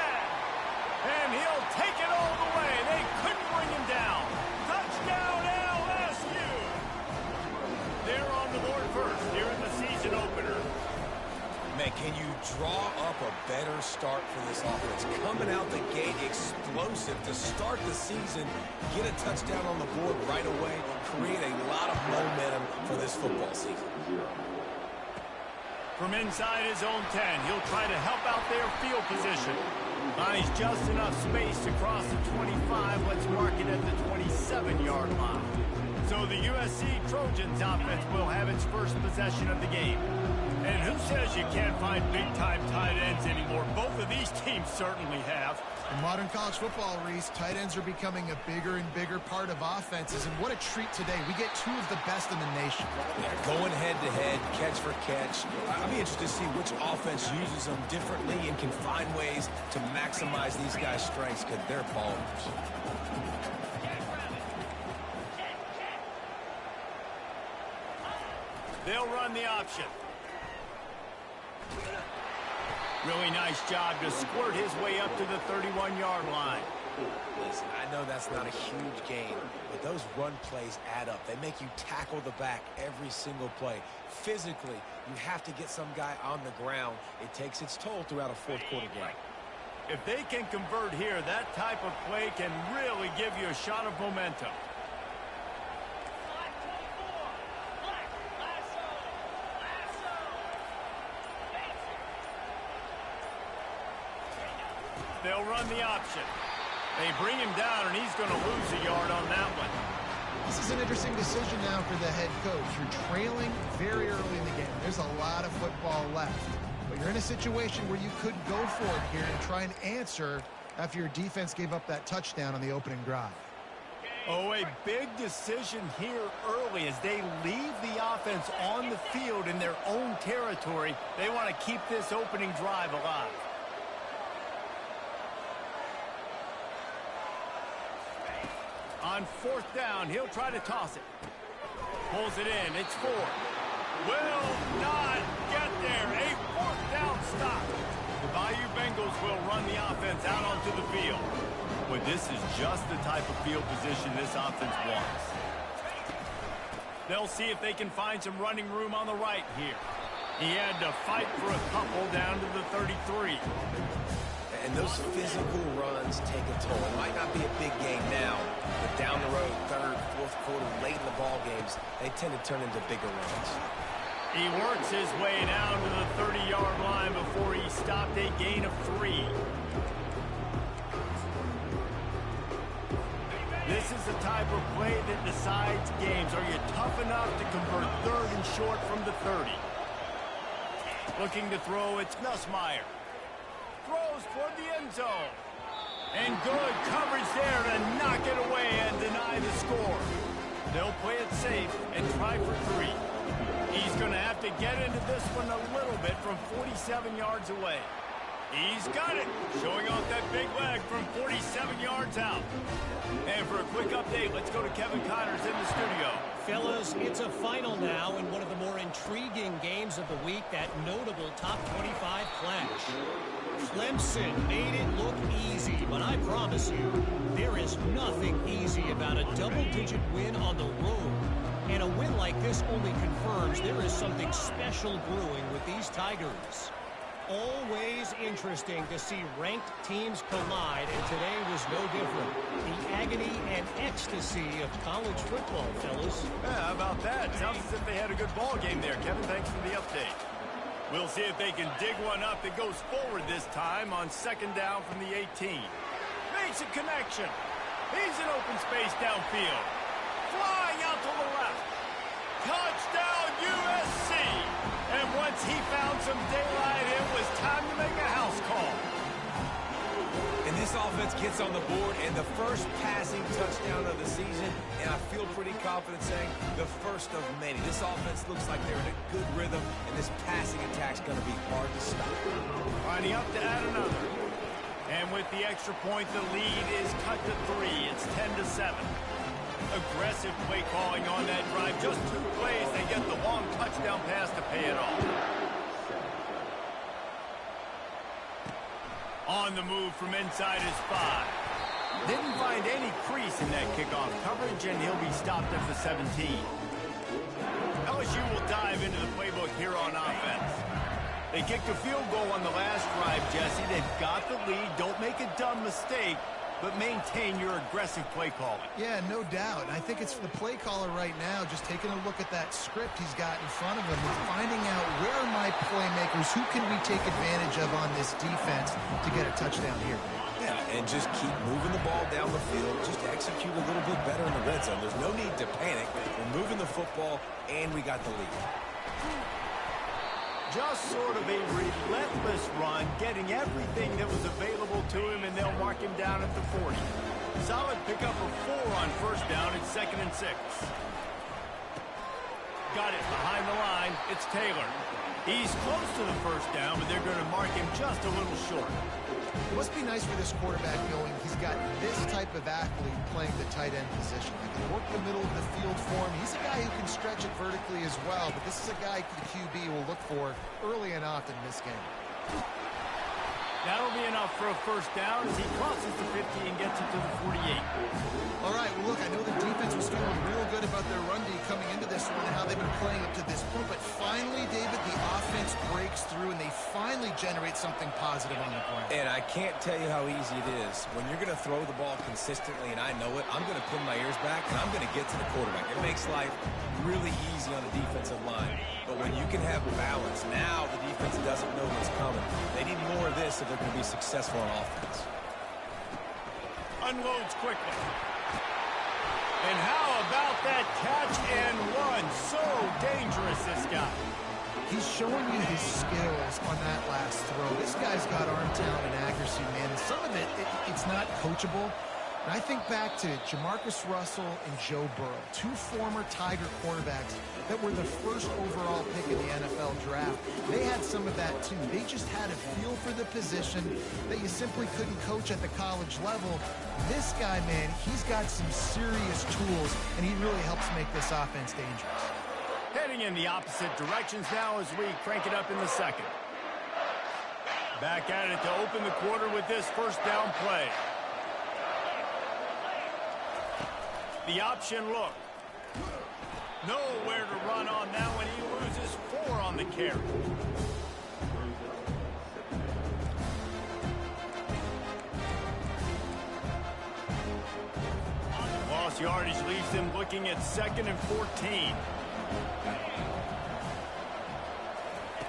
And he'll take it all the way. They couldn't bring him down. Touchdown, LSU. They're on the board first here in the season opener. Man, can you draw up a better start for this offense? Coming out the gate explosive to start the season, get a touchdown on the board right away, create a lot of momentum for this football season. From inside his own 10, he'll try to help out their field position. Finds just enough space to cross the 25. Let's mark it at the 27-yard line. So the USC Trojans offense will have its first possession of the game. And who says you can't find big-time tight ends anymore? Both of these teams certainly have. In modern college football, Reese, tight ends are becoming a bigger and bigger part of offenses. And what a treat today. We get two of the best in the nation. Yeah, going head-to-head, catch for catch. I'll be interested to see which offense uses them differently and can find ways to maximize these guys' strengths because they're ballers. They'll run the option. Really nice job to squirt his way up to the 31-yard line. Listen, I know that's not a huge gain, but those run plays add up. They make you tackle the back every single play. Physically, you have to get some guy on the ground. It takes its toll throughout a fourth-quarter game. If they can convert here, that type of play can really give you a shot of momentum. They'll run the option. They bring him down, and he's going to lose a yard on that one. This is an interesting decision now for the head coach. You're trailing very early in the game. There's a lot of football left. But you're in a situation where you could go for it here and try and answer after your defense gave up that touchdown on the opening drive. Oh, a big decision here early as they leave the offense on the field in their own territory. They want to keep this opening drive alive. On fourth down, he'll try to toss it. Pulls it in. It's 4. Will not get there. A fourth down stop. The Bayou Bengals will run the offense out onto the field. But this is just the type of field position this offense wants. They'll see if they can find some running room on the right here. He had to fight for a couple down to the 33. And those physical runs take a toll. It might not be a big game now, but down the road, third, fourth quarter, late in the ball games, they tend to turn into bigger runs. He works his way down to the 30-yard line before he stopped a gain of 3. This is the type of play that decides games. Are you tough enough to convert 3rd and short from the 30? Looking to throw, it's Nussmeier. Throws toward the end zone. And good coverage there to knock it away and deny the score. They'll play it safe and try for 3. He's going to have to get into this one a little bit from 47 yards away. He's got it, showing off that big leg from 47 yards out. And for a quick update, let's go to Kevin Connors in the studio. Fellas, it's a final now in one of the more intriguing games of the week, that notable top 25 clash. Clemson made it look easy, but I promise you, there is nothing easy about a double-digit win on the road. And a win like this only confirms there is something special brewing with these Tigers. Always interesting to see ranked teams collide, and today was no different. The agony and ecstasy of college football, fellas. Yeah, how about that? Sounds as if they had a good ball game there. Kevin, thanks for the update. We'll see if they can dig one up that goes forward this time on 2nd down from the 18. Makes a connection. He's in open space downfield. Flying out to the left. Touchdown USC. And once he found some daylight, it was time to make a house call. And this offense gets on the board, and the first passing touchdown of the season, and I feel pretty confident saying the first of many. This offense looks like they're in a good rhythm, and this passing attack's going to be hard to stop. Lining up to add another. And with the extra point, the lead is cut to 3. It's 10-7. Aggressive play calling on that drive. Just 2 plays, they get the long touchdown pass to pay it off. On the move from inside his 5. Didn't find any crease in that kickoff coverage, and he'll be stopped at the 17. LSU will dive into the playbook here on offense. They kicked a field goal on the last drive, Jesse. They've got the lead. Don't make a dumb mistake, but maintain your aggressive play calling. Yeah, no doubt. I think it's the play caller right now just taking a look at that script he's got in front of him and finding out where are my playmakers, who can we take advantage of on this defense to get a touchdown here. Yeah, and just keep moving the ball down the field. Just execute a little bit better in the red zone. There's no need to panic. We're moving the football, and we got the lead. Just sort of a relentless run, getting everything that was available to him, and they'll mark him down at the 40. Solid pickup of 4 on 1st down. It's 2nd and 6. Got it behind the line. It's Taylor. He's close to the 1st down, but they're going to mark him just a little short. It must be nice for this quarterback knowing he's got this type of athlete playing the tight end position. He can work the middle of the field for him. He's a guy who can stretch it vertically as well, but this is a guy the QB will look for early and often in this game. That'll be enough for a 1st down as he crosses the 50 and gets it to the 48. All right, well, look, I know the defense was feeling real good about their run D coming into this one and how they've been playing up to this point, but finally, David, the offense breaks through and they finally generate something positive on the ground. And I can't tell you how easy it is. When you're going to throw the ball consistently, and I know it, I'm going to pin my ears back, and I'm going to get to the quarterback. It makes life really easy on the defensive line. But when you can have balance, now the defense doesn't know what's coming. They need more of this if they're going to be successful on offense. Unloads quickly. And how about that catch and run? So dangerous, this guy. He's showing you his skills on that last throw. This guy's got arm talent and accuracy, man. And some of it's not coachable. And I think back to Jamarcus Russell and Joe Burrow, 2 former Tiger quarterbacks that were the first overall pick in the NFL draft. They had some of that, too. They just had a feel for the position that you simply couldn't coach at the college level. This guy, man, he's got some serious tools, and he really helps make this offense dangerous. Heading in the opposite directions now as we crank it up in the 2nd. Back at it to open the quarter with this 1st down play. The option look. Nowhere to run on that one. He loses 4 on the carry. Lost yardage leaves them looking at 2nd and 14.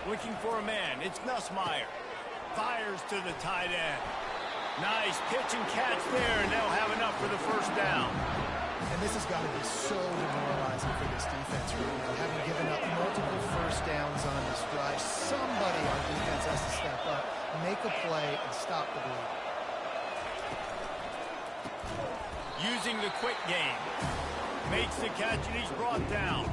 Looking for a man. It's Nussmeier. Fires to the tight end. Nice pitch and catch there, and they'll have enough for the first down. And this has got to be so demoralizing for this defense right now, having given up multiple first downs on this drive. Somebody on defense has to step up, make a play, and stop the bleed. Using the quick game. Makes the catch, and he's brought down.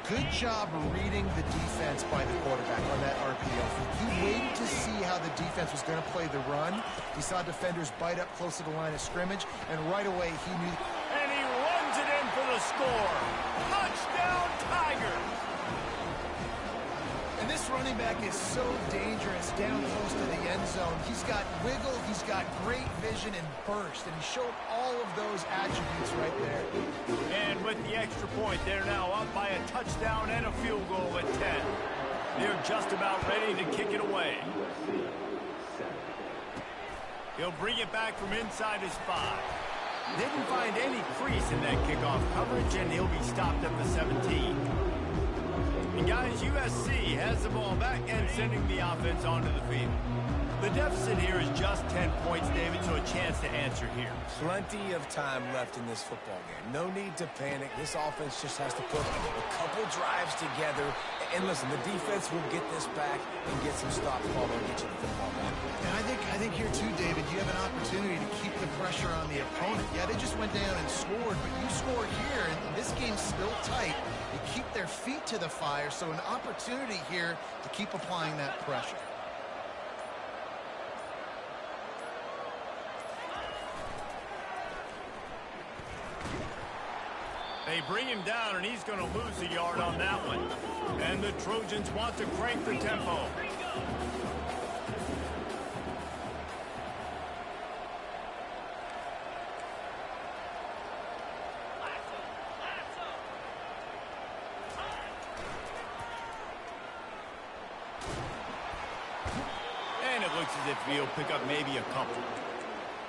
Good job reading the defense by the quarterback on that RPO. He waited to see how the defense was going to play the run. He saw defenders bite up close to the line of scrimmage, and right away he knew. And he runs it in for the score. Touchdown, Tigers! And this running back is so dangerous down close to the end zone. He's got wiggle, he's got great vision and burst, and he showed all of those attributes right there. And with the extra point, they're now up by a touchdown and a field goal at 10. They're just about ready to kick it away. He'll bring it back from inside his 5. Didn't find any crease in that kickoff coverage, and he'll be stopped at the 17. And guys, USC has the ball back and sending the offense onto the field. The deficit here is just 10 points, David, so a chance to answer here. Plenty of time left in this football game. No need to panic. This offense just has to put a couple drives together. And listen, the defense will get this back and get some stops while they get you the football back. And I think here too, David, you have an opportunity to keep the pressure on the opponent. Yeah, they just went down and scored, but you score here, and this game's still tight. You keep their feet to the fire, so an opportunity here to keep applying that pressure. They bring him down, and he's going to lose a yard on that one. And the Trojans want to crank the tempo. And it looks as if he'll pick up maybe a couple.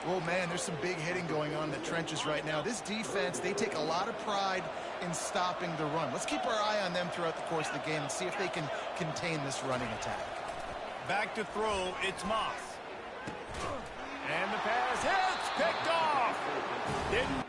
Oh, man, there's some big hitting going on in the trenches right now. This defense, they take a lot of pride in stopping the run. Let's keep our eye on them throughout the course of the game and see if they can contain this running attack. Back to throw, it's Moss. And the pass hits, picked off. Didn't.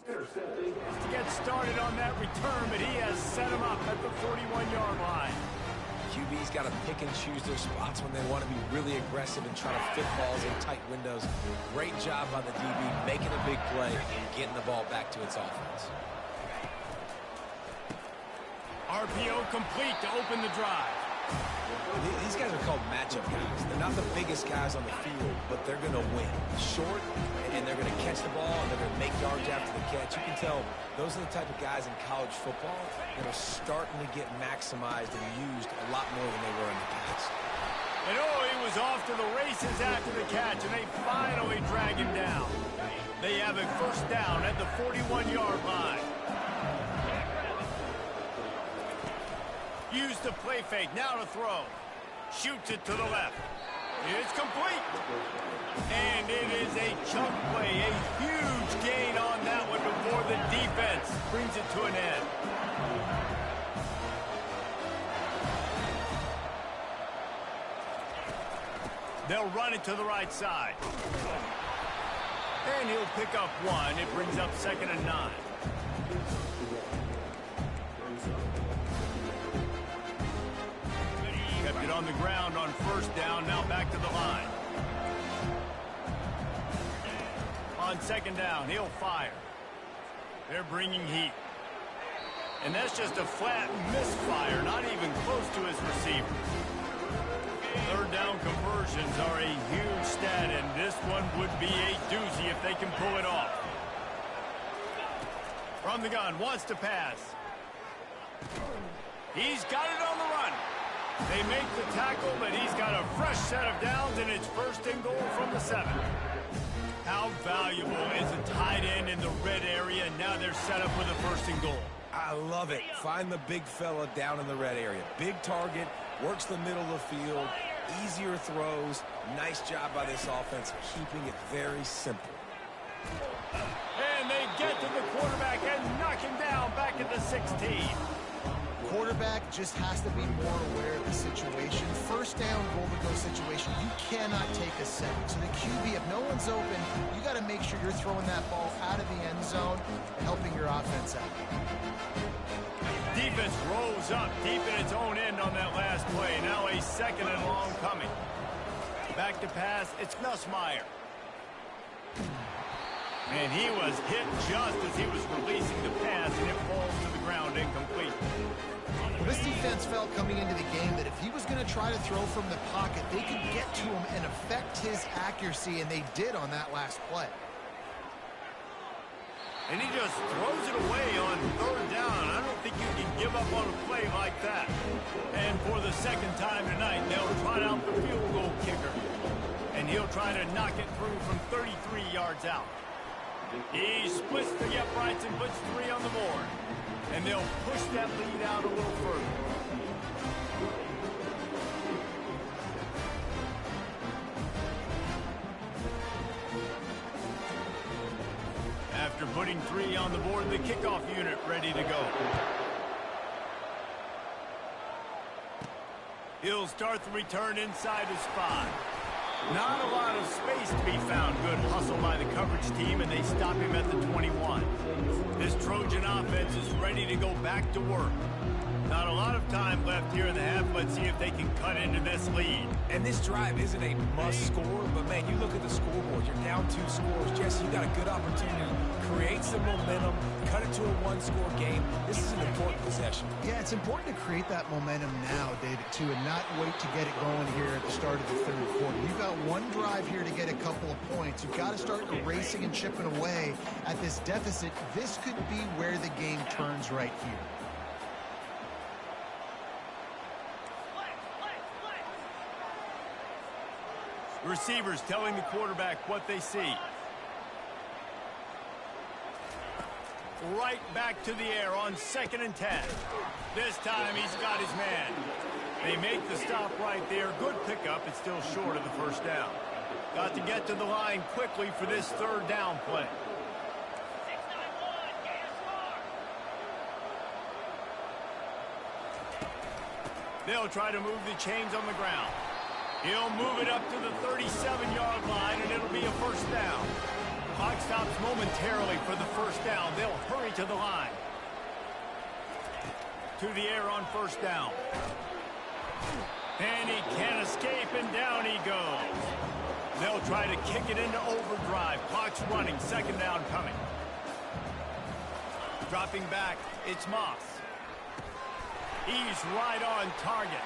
to get started on that return, but he has set him up at the 41-yard line. QB's got to pick and choose their spots when they want to be really aggressive and try to fit balls in tight windows. Great job by the DB making a big play and getting the ball back to its offense. RPO complete to open the drive. These guys are called matchup guys. They're not the biggest guys on the field, but they're going to win. Short, and they're going to catch the ball, and they're going to make yards after the catch. You can tell those are the type of guys in college football that are starting to get maximized and used a lot more than they were in the past. And he was off to the races after the catch, and they finally drag him down. They have a first down at the 41-yard line. Use the play fake, now to throw. Shoots it to the left. It's complete. And it is a chunk play, a huge gain on that one before the defense brings it to an end. They'll run it to the right side. And he'll pick up one. It brings up 2nd and 9. Kept it on the ground on first down, now back to the line. On 2nd down, he'll fire. They're bringing heat. And that's just a flat misfire, not even close to his receiver. 3rd down conversions are a huge stat, and this one would be a doozy if they can pull it off. From the gun, wants to pass. He's got it on the run. They make the tackle, but he's got a fresh set of downs, and it's 1st and goal from the 7. How valuable is a tight end in the red area, and now they're set up with a 1st and goal. I love it. Find the big fella down in the red area. Big target, works the middle of the field, easier throws. Nice job by this offense, keeping it very simple. And they get to the quarterback and knock him down back at the 16. Quarterback just has to be more aware of the situation. 1st down, goal-to-go situation, you cannot take a sack. So the QB, if no one's open, you got to make sure you're throwing that ball out of the end zone, helping your offense out. Defense rolls up deep in its own end on that last play. Now a 2nd and long coming. Back to pass, it's Nussmeier. And he was hit just as he was releasing the pass, and it falls to the ground incomplete. Well, this defense felt coming into the game that if he was going to try to throw from the pocket, they could get to him and affect his accuracy, and they did on that last play. And he just throws it away on 3rd down. I don't think you can give up on a play like that. And for the 2nd time tonight, they'll trot out the field goal kicker. And he'll try to knock it through from 33 yards out. He splits the uprights and puts 3 on the board. And they'll push that lead out a little further. After putting 3 on the board, the kickoff unit ready to go. He'll start the return inside his 5. Not a lot of space to be found. Good hustle by the coverage team, and they stop him at the 21. This Trojan offense is ready to go back to work. Not a lot of time left here in the half. Let's see if they can cut into this lead. And this drive isn't a must score, but man, you look at the scoreboard, you're down 2 scores. Jesse, you got a good opportunity to create some momentum, cut it to a 1-score game. This is an important possession. Yeah, it's important to create that momentum now, David, too, and not wait to get it going here at the start of the 3rd quarter. You've got one drive here to get a couple of points. You've got to start erasing and chipping away at this deficit. This could be where the game turns right here. Receivers telling the quarterback what they see. Right back to the air on 2nd and 10. This time he's got his man. They make the stop right there. Good pickup. It's still short of the 1st down. Got to get to the line quickly for this 3rd down play. They'll try to move the chains on the ground. He'll move it up to the 37-yard line, and it'll be a 1st down. Clock stops momentarily for the first down. They'll hurry to the line. To the air on first down. And he can't escape, and down he goes. They'll try to kick it into overdrive. Clock's running. Second down coming. Dropping back, it's Moss. He's right on target.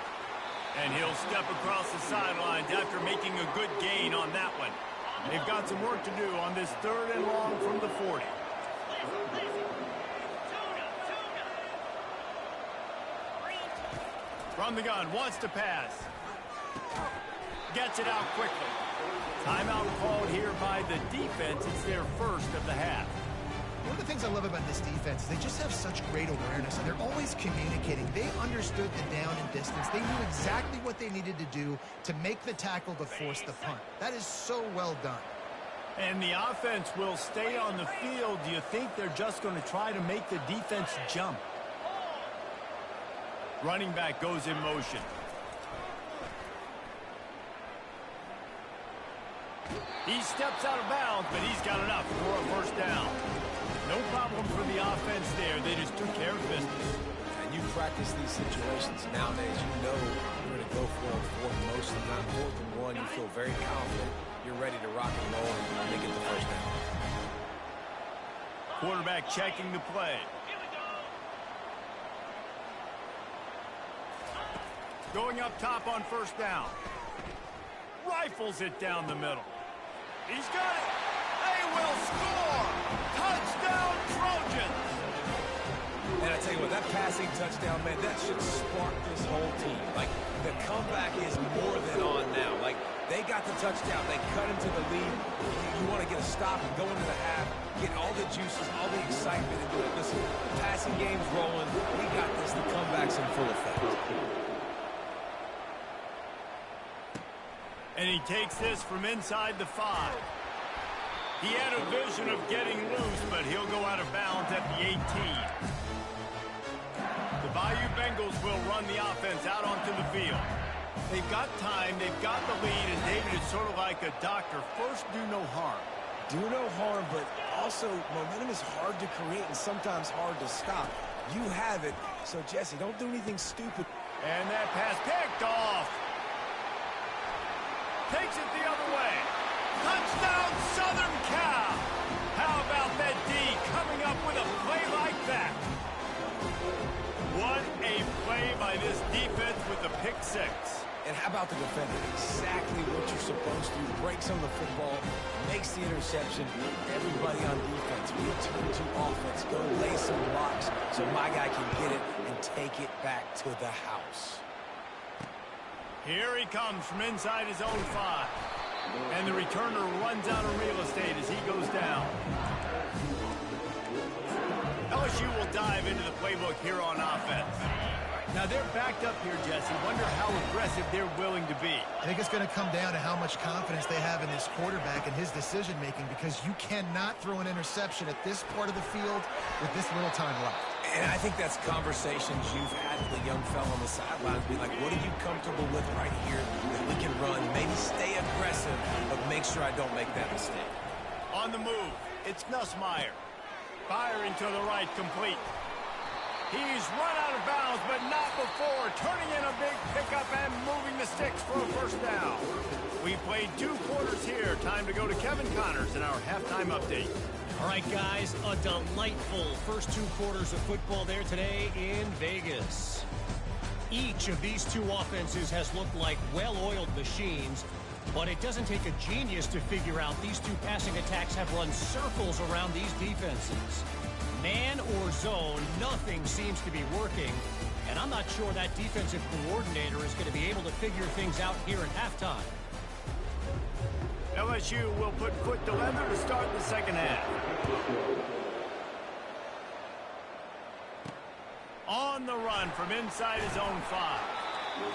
And he'll step across the sidelines after making a good gain on that one. They've got some work to do on this 3rd and long from the 40. From the gun, wants to pass. Gets it out quickly. Timeout called here by the defense. It's their first of the half. One of the things I love about this defense is they just have such great awareness, and they're always communicating. They understood the down and distance. They knew exactly what they needed to do to make the tackle to force the punt. That is so well done. And the offense will stay on the field. Do you think they're just going to try to make the defense jump? Running back goes in motion. He steps out of bounds, but he's got enough for a first down. No problem for the offense there. They just took care of business. And you practice these situations nowadays, you know you're going to go for it for most of the time. 4th and 1, you feel very confident. You're ready to rock and roll and get the first down. Quarterback checking the play. Going up top on first down. Rifles it down the middle. He's got it. They will score. Touchdown, Trojans. And I tell you what, that passing touchdown, man, that should spark this whole team. Like, the comeback is more than on now. Like, they got the touchdown. They cut into the lead. You want to get a stop and go into the half, get all the juices, all the excitement into it. Listen, the passing game's rolling. We got this. The comeback's in full effect. And he takes this from inside the 5. He had a vision of getting loose, but he'll go out of bounds at the 18. The Bayou Bengals will run the offense out onto the field. They've got time, they've got the lead, and David is sort of like a doctor. First, do no harm. Do no harm, but also momentum is hard to create and sometimes hard to stop. You have it, so Jesse, don't do anything stupid. And that pass picked off. Takes it the other way. Touchdown, Southern Cal. How about that D coming up with a play like that? What a play by this defense with the pick 6. And how about the defender? Exactly what you're supposed to do. Breaks on the football, makes the interception. Everybody on defense, we turn to offense. Go lay some blocks so my guy can get it and take it back to the house. Here he comes from inside his own 5. And the returner runs out of real estate as he goes down. LSU will dive into the playbook here on offense. Now they're backed up here, Jesse. Wonder how aggressive they're willing to be. I think it's going to come down to how much confidence they have in this quarterback and his decision-making, because you cannot throw an interception at this part of the field with this little time left. And I think that's conversations you've had with a young fella on the sidelines. Be like, what are you comfortable with right here that we can run? Maybe stay aggressive, but make sure I don't make that mistake. On the move, it's Nussmeier. Firing to the right, complete. He's run out of bounds, but not before. Turning in a big pickup and moving the sticks for a first down. We played 2 quarters here. Time to go to Kevin Connors in our halftime update. All right, guys, a delightful first 2 quarters of football there today in Vegas. Each of these 2 offenses has looked like well-oiled machines, but it doesn't take a genius to figure out these 2 passing attacks have run circles around these defenses. Man or zone, nothing seems to be working, and I'm not sure that defensive coordinator is going to be able to figure things out here at halftime. LSU will put foot to leather to start the second half. On the run from inside his own 5.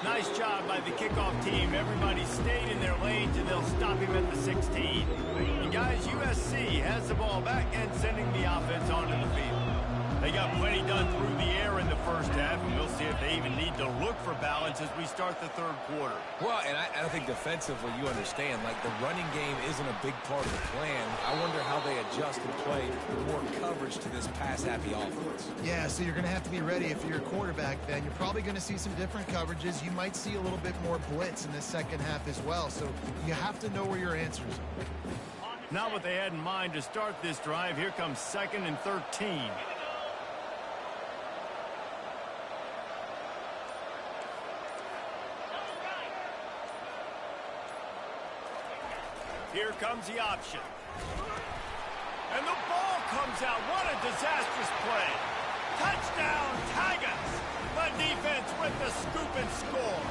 Nice job by the kickoff team. Everybody stayed in their lanes, and they'll stop him at the 16. And guys, USC has the ball back and sending the offense onto the field. They got plenty done through the air in the first half, and we'll see if they even need to look for balance as we start the third quarter. Well, and I think defensively, you understand, like the running game isn't a big part of the plan. I wonder how they adjust and play more coverage to this pass-happy offense. Yeah, so you're going to have to be ready if you're a quarterback then. You're probably going to see some different coverages. You might see a little bit more blitz in the second half as well, so you have to know where your answers are. Not what they had in mind to start this drive. Here comes 2nd and 13. Here comes the option. And the ball comes out. What a disastrous play. Touchdown, Tigers. The defense with the scoop and score.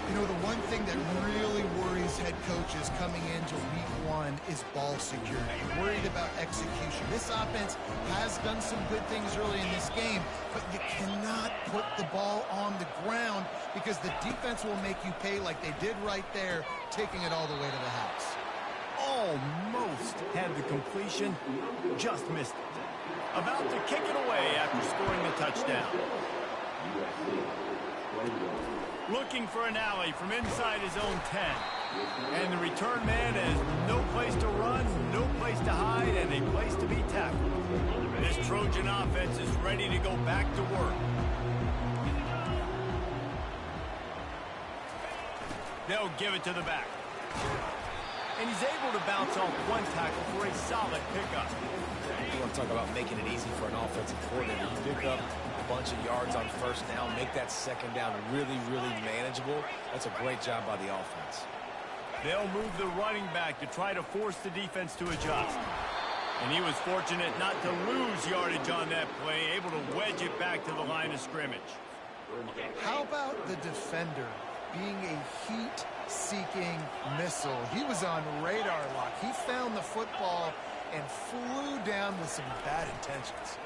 You know, the one thing that really worries head coaches coming into week 1 is ball security. Worried about execution. This offense has done some good things early in this game, but you cannot put the ball on the ground because the defense will make you pay like they did right there, taking it all the way to the house. Almost had the completion, just missed it. About to kick it away after scoring the touchdown. Looking for an alley from inside his own 10. And the return man has no place to run, no place to hide, and a place to be tackled. This Trojan offense is ready to go back to work. They'll give it to the back. And he's able to bounce off one tackle for a solid pickup. You want to talk about making it easy for an offensive coordinator. You pick up a bunch of yards on first down, make that second down really, really manageable. That's a great job by the offense. They'll move the running back to try to force the defense to adjust. And he was fortunate not to lose yardage on that play, able to wedge it back to the line of scrimmage. How about the defender being a heat-seeking missile? He was on radar lock. He found the football and flew down with some bad intentions.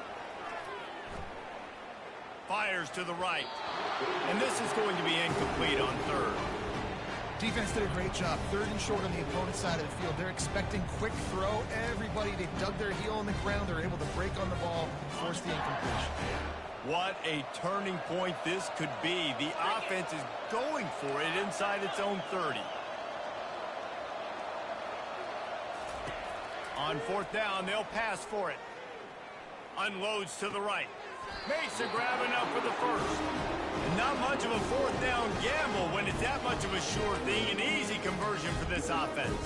Fires to the right. And this is going to be incomplete on third. Defense did a great job. 3rd and short on the opponent's side of the field. They're expecting quick throw. Everybody, they dug their heel on the ground. They're able to break on the ball, force the incompletion. What a turning point this could be. The offense is going for it inside its own 30. On 4th down, they'll pass for it. Unloads to the right. Makes a grab enough for the first. And not much of a 4th down gamble when it's that much of a sure thing. An easy conversion for this offense.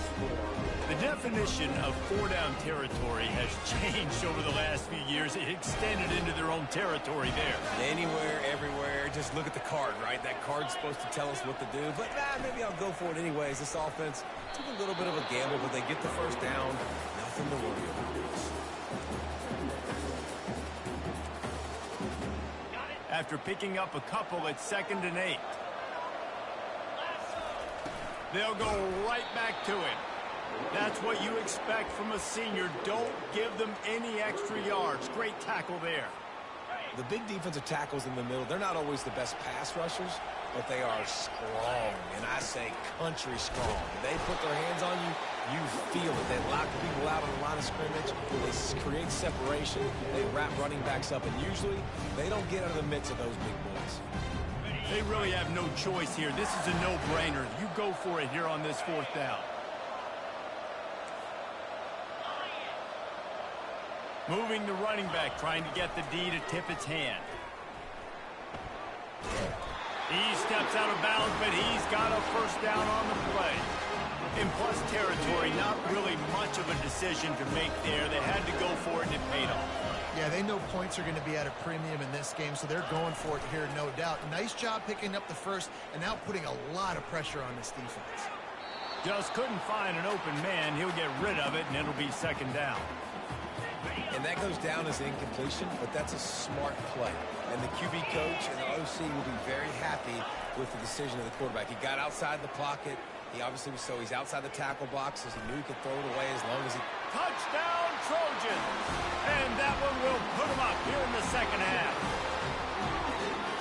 The definition of 4-down territory has changed over the last few years. It extended into their own territory there. Anywhere, everywhere, just look at the card, right? That card's supposed to tell us what to do, but maybe I'll go for it anyways. This offense took a little bit of a gamble, but they get the first down. Nothing to worry about. After picking up a couple at 2nd and 8. They'll go right back to it. That's what you expect from a senior. Don't give them any extra yards. Great tackle there. The big defensive tackles in the middle, they're not always the best pass rushers, but they are strong, and I say country strong. When they put their hands on you, you feel it. They lock people out on the line of scrimmage. They create separation. They wrap running backs up, and usually they don't get out of the midst of those big boys. They really have no choice here. This is a no-brainer. You go for it here on this 4th down. Moving the running back, trying to get the D to tip its hand. He steps out of bounds, but he's got a first down on the play. In plus territory, not really much of a decision to make there. They had to go for it, and it paid off. Yeah, they know points are going to be at a premium in this game, so they're going for it here, no doubt. Nice job picking up the first, and now putting a lot of pressure on this defense. Just couldn't find an open man. He'll get rid of it, and it'll be 2nd down. And that goes down as incompletion, but that's a smart play. And the QB coach and the OC will be very happy with the decision of the quarterback. He got outside the pocket. He obviously was he's outside the tackle box, as he knew he could throw it away as long as he... Touchdown, Trojan! And that one will put him up here in the second half.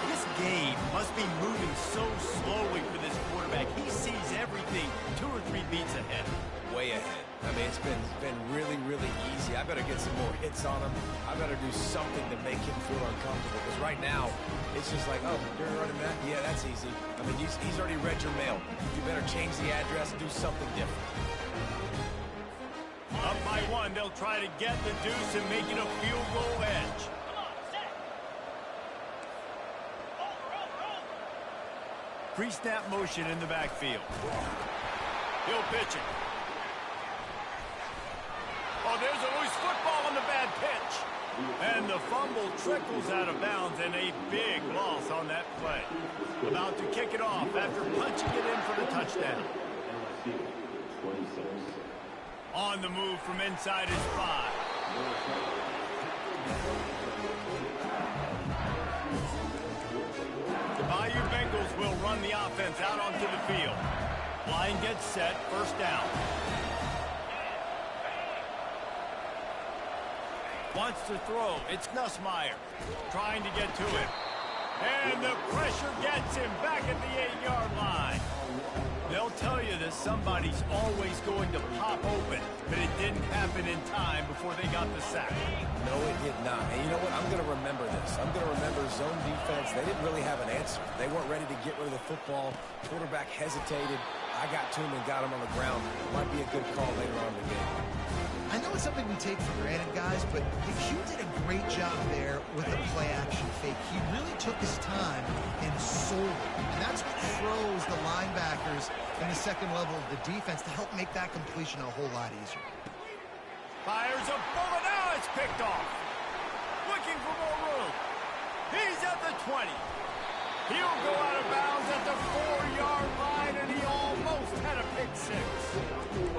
This game must be moving so slowly for this quarterback. He sees everything 2 or 3 beats ahead. Way ahead. I mean, it's been really, really easy. I bet better get some more hits on him. I better do something to make him feel uncomfortable. Because right now, it's just like, oh, you're running that? Yeah, that's easy. I mean, he's already read your mail. You better change the address and do something different. Up by one, they'll try to get the deuce and make it a field goal edge. Pre-snap motion in the backfield. He'll pitch it. Oh, there's a loose football on the bad pitch. And the fumble trickles out of bounds, and a big loss on that play. About to kick it off after punching it in for the touchdown. On the move from inside his 5. The Bayou Bengals will run the offense out onto the field. Line gets set, first down. Wants to throw. It's Nussmeier trying to get to it. And the pressure gets him back at the 8-yard line. They'll tell you that somebody's always going to pop open, but it didn't happen in time before they got the sack. No, it did not. And you know what? I'm going to remember this. I'm going to remember zone defense. They didn't really have an answer. They weren't ready to get rid of the football. Quarterback hesitated. I got to him and got him on the ground. Might be a good call later on in the game. I know it's something we take for granted, guys, but Hugh did a great job there with the play-action fake. He really took his time and sold it. And that's what froze the linebackers in the second level of the defense to help make that completion a whole lot easier. Fires a bullet. Now it's picked off. Looking for more room. He's at the 20. He'll go out of bounds at the 4-yard line, and he almost had a pick six.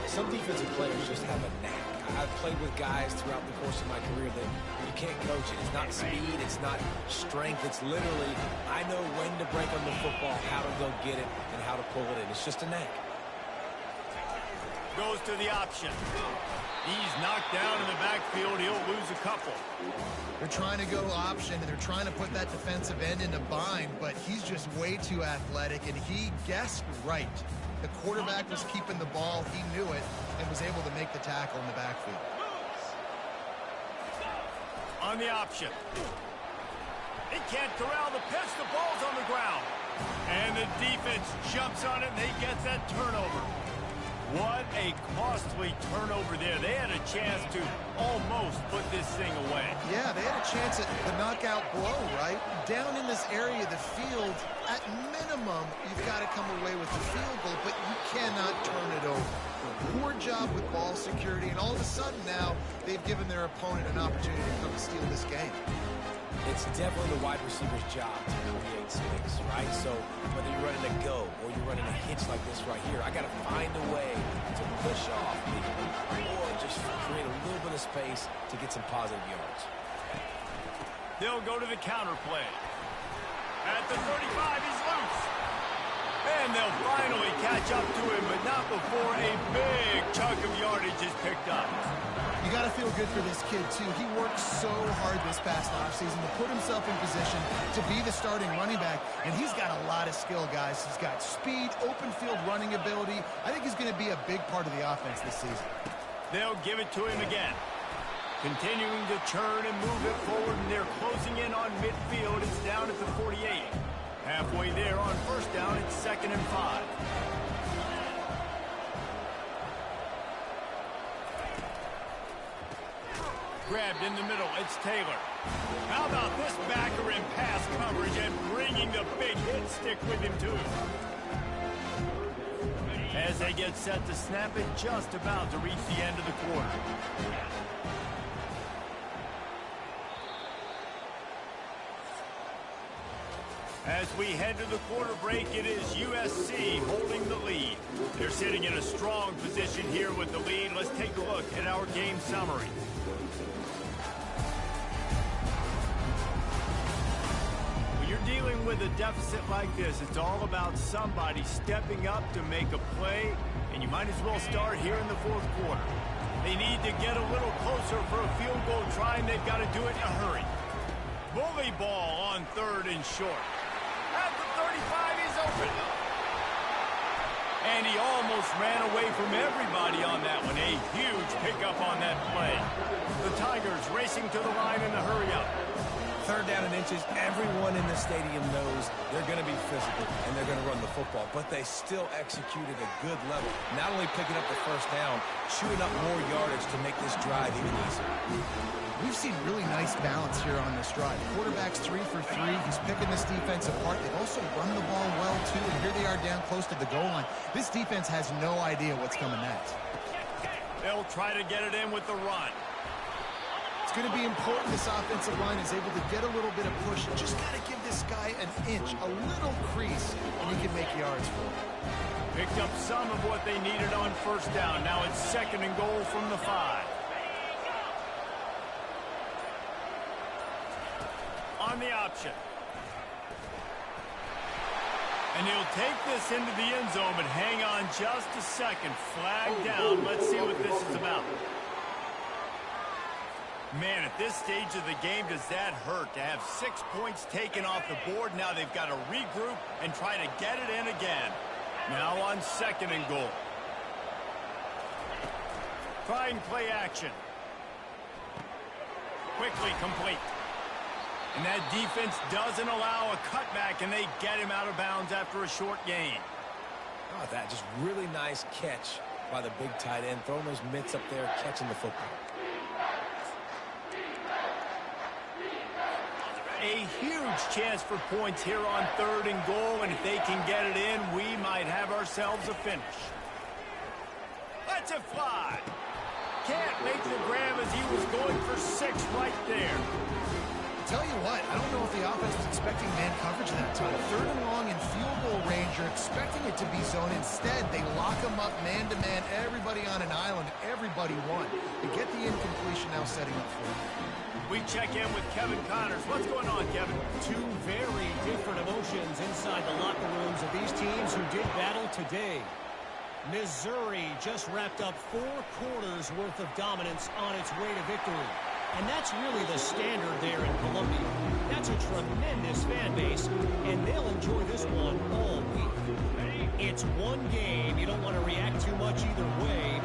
Some defensive players just have a knack. I've played with guys throughout the course of my career that you can't coach it. It's not speed, it's not strength. It's literally, I know when to break on the football, how to go get it, and how to pull it in. It's just a knack. Goes to the option. He's knocked down in the backfield. He'll lose a couple. They're trying to go option, and they're trying to put that defensive end in a bind, but he's just way too athletic, and he guessed right. The quarterback was keeping the ball. He knew it and was able to make the tackle in the backfield. On the option. He can't corral the pitch. The ball's on the ground. And the defense jumps on it, and they get that turnover. What a costly turnover there. They had a chance to almost put this thing away. Yeah, they had a chance at the knockout blow, right? Down in this area of the field, at minimum, you've got to come away with the field goal, but you cannot turn it over. Poor job with ball security, and all of a sudden now, they've given their opponent an opportunity to come steal this game. It's definitely the wide receiver's job to create space, right? So whether you're running a go or you're running a hitch like this right here, I got to find a way to push off or just create a little bit of space to get some positive yards. They'll go to the counter play. At the 35, he's loose. And they'll finally catch up to him, but not before a big chunk of yardage is picked up. You got to feel good for this kid, too. He worked so hard this past offseason to put himself in position to be the starting running back, and he's got a lot of skill, guys. He's got speed, open field running ability. I think he's going to be a big part of the offense this season. They'll give it to him again. Continuing to churn and move it forward, and they're closing in on midfield. It's down at the 48. Halfway there on first down, it's 2nd and 5. Grabbed in the middle, it's Taylor. How about this backer in pass coverage and bringing the big hit stick with him too. As they get set to snap it, just about to reach the end of the quarter. As we head to the quarter break, it is USC holding the lead. They're sitting in a strong position here with the lead. Let's take a look at our game summary. When you're dealing with a deficit like this, it's all about somebody stepping up to make a play, and you might as well start here in the fourth quarter. They need to get a little closer for a field goal try, and they've got to do it in a hurry. Bully ball on 3rd and short. At the 35, he's open. And he almost ran away from everybody on that one. A huge pickup on that play. The Tigers racing to the line in the hurry-up. 3rd down and inches. Everyone in the stadium knows they're going to be physical and they're going to run the football, but they still executed a good level. Not only picking up the 1st down, shooting up more yardage to make this drive even easier. We've seen really nice balance here on this drive. Quarterback's 3 for 3. He's picking this defense apart. They've also run the ball well, too, and here they are down close to the goal line. This defense has no idea what's coming next. They'll try to get it in with the run. It's going to be important this offensive line is able to get a little bit of push. Just got to give this guy an inch, a little crease, and he can make yards for him. Picked up some of what they needed on 1st down. Now it's 2nd and goal from the 5. On the option. And he'll take this into the end zone, but hang on just a second. Flag down. Let's see what this is about. Man, at this stage of the game, does that hurt to have 6 points taken off the board? Now they've got to regroup and try to get it in again. Now on 2nd and goal. Try and play action. Quickly complete. And that defense doesn't allow a cutback, and they get him out of bounds after a short gain. Oh, that just really nice catch by the big tight end, throwing those mitts up there, catching the football. A huge chance for points here on 3rd and goal, and if they can get it in, we might have ourselves a finish. Let's it fly. Can't make the grab as he was going for 6 right there. Tell you what, I don't know if the offense was expecting man coverage that time. 3rd and long in field goal range. You're expecting it to be zone. Instead, they lock them up man-to-man. Everybody on an island. Everybody won. They get the incompletion now setting up for it. We check in with Kevin Connors. What's going on, Kevin? 2 very different emotions inside the locker rooms of these teams who did battle today. Missouri just wrapped up 4 quarters worth of dominance on its way to victory. And that's really the standard there in Columbia. That's a tremendous fan base, and they'll enjoy this one all week. It's one game. You don't want to react too much either way,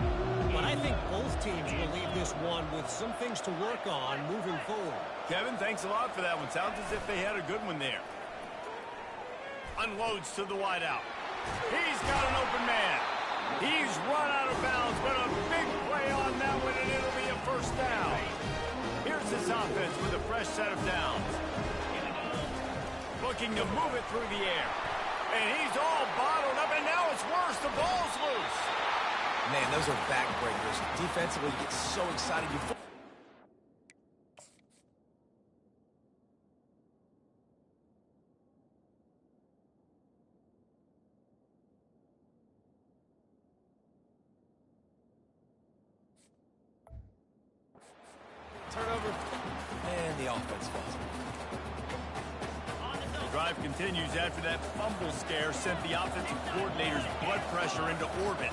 but I think both teams will leave this one with some things to work on moving forward. Kevin, thanks a lot for that one. Sounds as if they had a good one there. Unloads to the wideout. He's got an open man. He's run out of bounds, but a big play on that one, and it'll be a 1st down. Here's this offense with a fresh set of downs. Looking to move it through the air. And he's all bottled up, and now it's worse. The ball's loose. Man, those are backbreakers. Defensively, you get so excited. You turnover, and the offense falls. The drive continues after that fumble scare sent the offensive coordinator's blood pressure into orbit.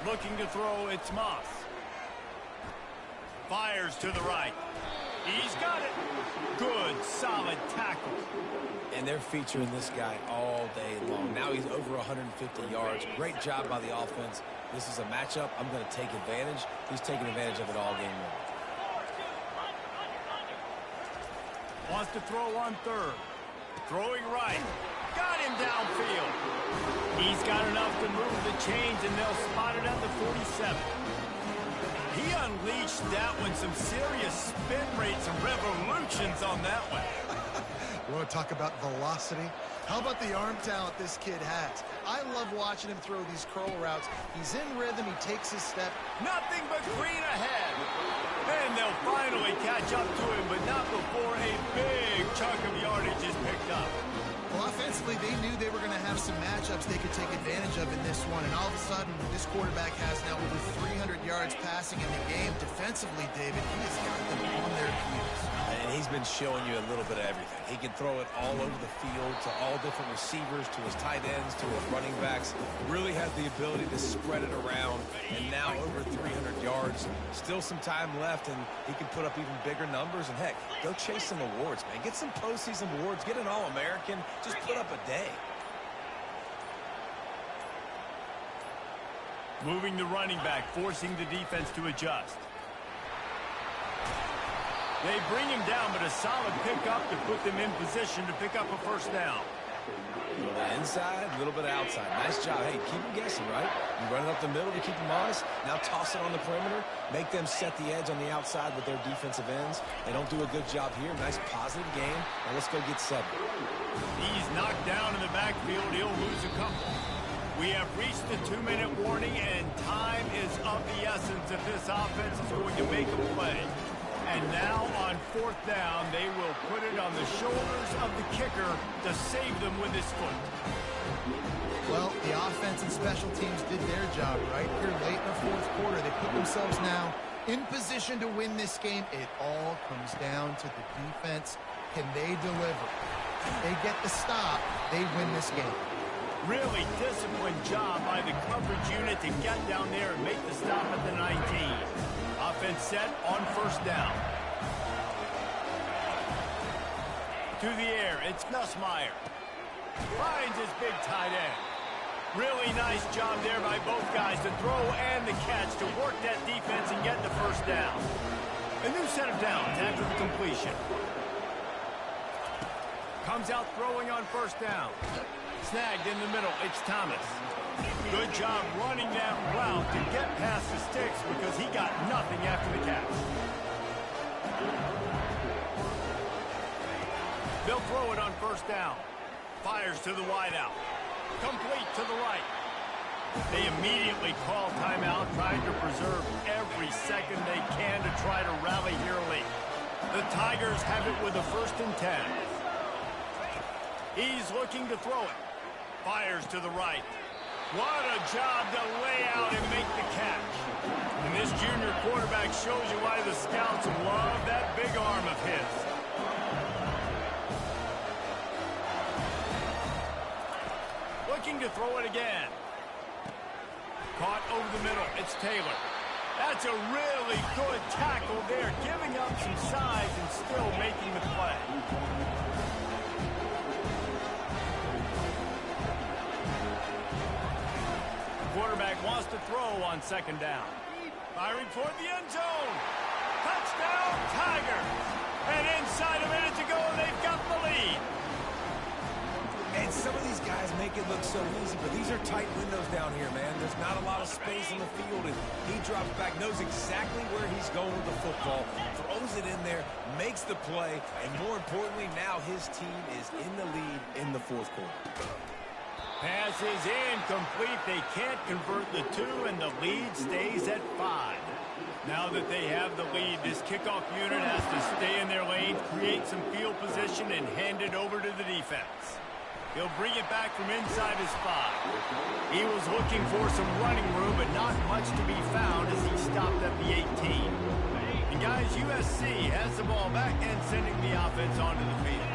Looking to throw, it's Moss. Fires to the right. He's got it. Good, solid tackle. And they're featuring this guy all day long. Now he's over 150 yards. Great job by the offense. This is a matchup. I'm going to take advantage. He's taking advantage of it all game long. Wants to throw on 3rd. Throwing right. Got him downfield. He's got enough to move the chains, and they'll spot it at the 47. He unleashed that one. Some serious spin rates and revolutions on that one. You want to talk about velocity? How about the arm talent this kid has? I love watching him throw these curl routes. He's in rhythm. He takes his step. Nothing but green ahead. And they'll finally catch up to him, but not before a big chunk of yardage is picked up. Well, offensively, they knew they were going to have some matchups they could take advantage of in this one. And all of a sudden, this quarterback has now over 300 yards passing in the game. Defensively, David, he has got them on their heels. And he's been showing you a little bit of everything. He can throw it all over the field to all different receivers, to his tight ends, to his running backs. Really has the ability to spread it around. And now over 300 yards. Still some time left, and he can put up even bigger numbers. And, heck, go chase some awards, man. Get some postseason awards. Get an All-American. Just put up a day. Moving the running back, forcing the defense to adjust. They bring him down, but a solid pickup to put them in position to pick up a first down. A little bit inside, a little bit outside. Nice job. Hey, keep them guessing, right? You run it up the middle to keep them honest. Now toss it on the perimeter. Make them set the edge on the outside with their defensive ends. They don't do a good job here. Nice positive game. Now let's go get 7. He's knocked down in the backfield. He'll lose a couple. We have reached the 2-minute warning, and time is of the essence if this offense is going to make a play. And now on 4th down, they will put it on the shoulders of the kicker to save them with his foot. Well, the offense and special teams did their job right here late in the 4th quarter. They put themselves now in position to win this game. It all comes down to the defense. Can they deliver? If they get the stop, they win this game. Really disciplined job by the coverage unit to get down there and make the stop at the 19. Offense set on 1st down. To the air, it's Nussmeier. Finds his big tight end. Really nice job there by both guys to throw and the catch to work that defense and get the first down. A new set of downs after the completion. Comes out throwing on 1st down. Snagged in the middle, it's Thomas. Good job running that route to get past the sticks because he got nothing after the catch. They'll throw it on 1st down. Fires to the wideout. Complete to the right. They immediately call timeout, trying to preserve every second they can to try to rally here late. The Tigers have it with a 1st and 10. He's looking to throw it. Fires to the right. What a job to lay out and make the catch. And this junior quarterback shows you why the scouts love that big arm of his. Looking to throw it again. Caught over the middle. It's Taylor. That's a really good tackle there, giving up some size and still making the play. Quarterback wants to throw on 2nd down. Firing toward the end zone. Touchdown, Tigers. And inside a minute to go, they've got the lead. And some of these guys make it look so easy, but these are tight windows down here, man. There's not a lot of space on the field, and he drops back, knows exactly where he's going with the football, throws it in there, makes the play, and more importantly, now his team is in the lead in the 4th quarter. Pass is incomplete. They can't convert the 2, and the lead stays at 5. Now that they have the lead, this kickoff unit has to stay in their lane, create some field position, and hand it over to the defense. He'll bring it back from inside his 5. He was looking for some running room, but not much to be found as he stopped at the 18. And guys, USC has the ball back and sending the offense onto the field.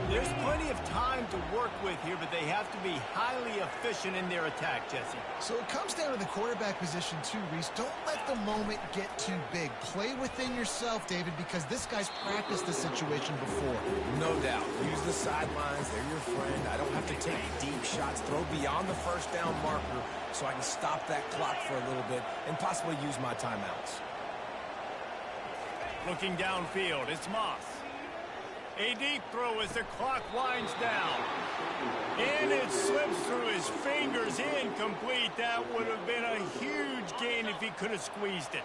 There's plenty of time to work with here, but they have to be highly efficient in their attack, Jesse. So it comes down to the quarterback position too, Reese. Don't let the moment get too big. Play within yourself, David, because this guy's practiced the situation before. No doubt. Use the sidelines. They're your friend. I don't have to take deep shots. Throw beyond the 1st down marker so I can stop that clock for a little bit and possibly use my timeouts. Looking downfield, it's Moss. A deep throw as the clock winds down. And it slips through his fingers, incomplete. That would have been a huge gain if he could have squeezed it.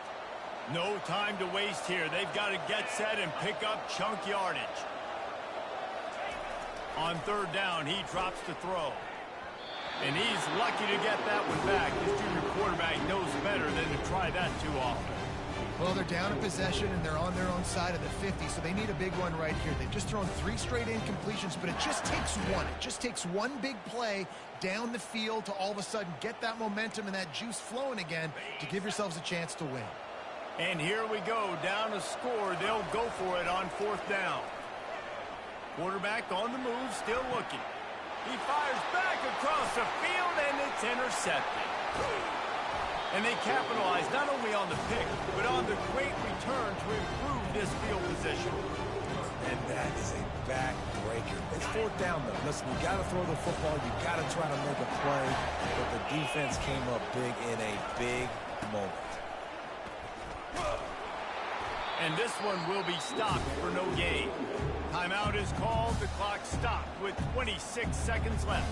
No time to waste here. They've got to get set and pick up chunk yardage. On 3rd down, he drops to throw. And he's lucky to get that one back. This junior quarterback knows better than to try that too often. Well, they're down in possession, and they're on their own side of the 50, so they need a big one right here. They've just thrown 3 straight incompletions, but it just takes one. It just takes one big play down the field to all of a sudden get that momentum and that juice flowing again to give yourselves a chance to win. And here we go, down a score. They'll go for it on 4th down. Quarterback on the move, still looking. He fires back across the field, and it's intercepted. And they capitalize not only on the pick, but on the great return to improve this field position. And that is a backbreaker. It's fourth down, though. Listen, you got to throw the football. You got to try to make a play. But the defense came up big in a big moment. And this one will be stopped for no gain. Timeout is called. The clock stopped with 26 seconds left.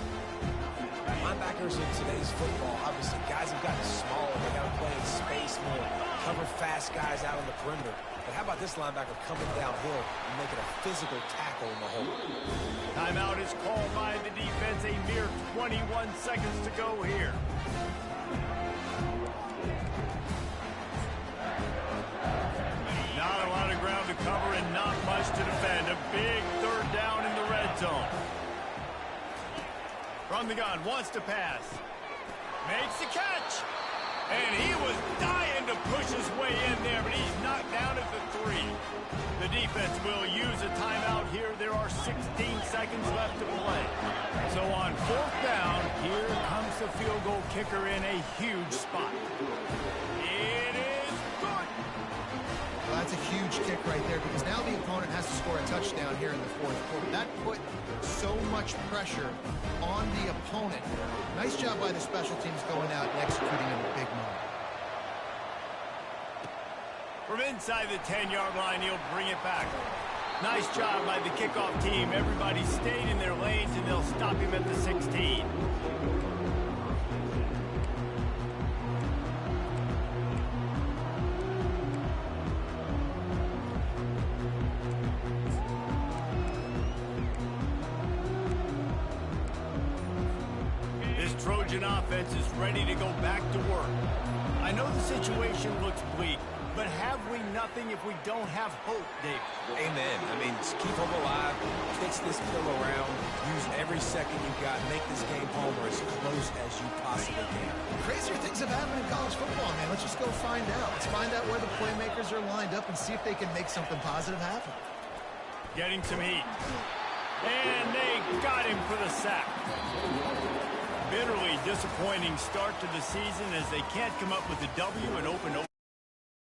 Linebackers in today's football, obviously, guys have gotten smaller. They got to play in space more, cover fast guys out on the perimeter. But how about this linebacker coming downhill and making a physical tackle in the hole? Timeout is called by the defense. A mere 21 seconds to go here. Not a lot of ground to cover and not much to defend. A big third down in the red zone. From the gun, wants to pass. Makes the catch. And he was dying to push his way in there, but he's knocked down at the 3. The defense will use a timeout here. There are 16 seconds left to play. So on fourth down, here comes the field goal kicker in a huge spot. It is good. Well, that's a huge kick right there because now the opponent has to score a touchdown here in the fourth quarter. That put so much pressure on the opponent. Nice job by the special teams going out and executing in a big moment. From inside the 10-yard line, he'll bring it back. Nice job by the kickoff team. Everybody stayed in their lanes, and they'll stop him at the 16. Trojan offense is ready to go back to work. I know the situation looks bleak, but have we nothing if we don't have hope, Dave? Amen. I mean, just keep hope alive, pitch this pill around, use every second you got, make this game home or as close as you possibly can. Crazier things have happened in college football, man. Let's just go find out. Let's find out where the playmakers are lined up and see if they can make something positive happen. Getting some heat. And they got him for the sack. Bitterly disappointing start to the season as they can't come up with a W and open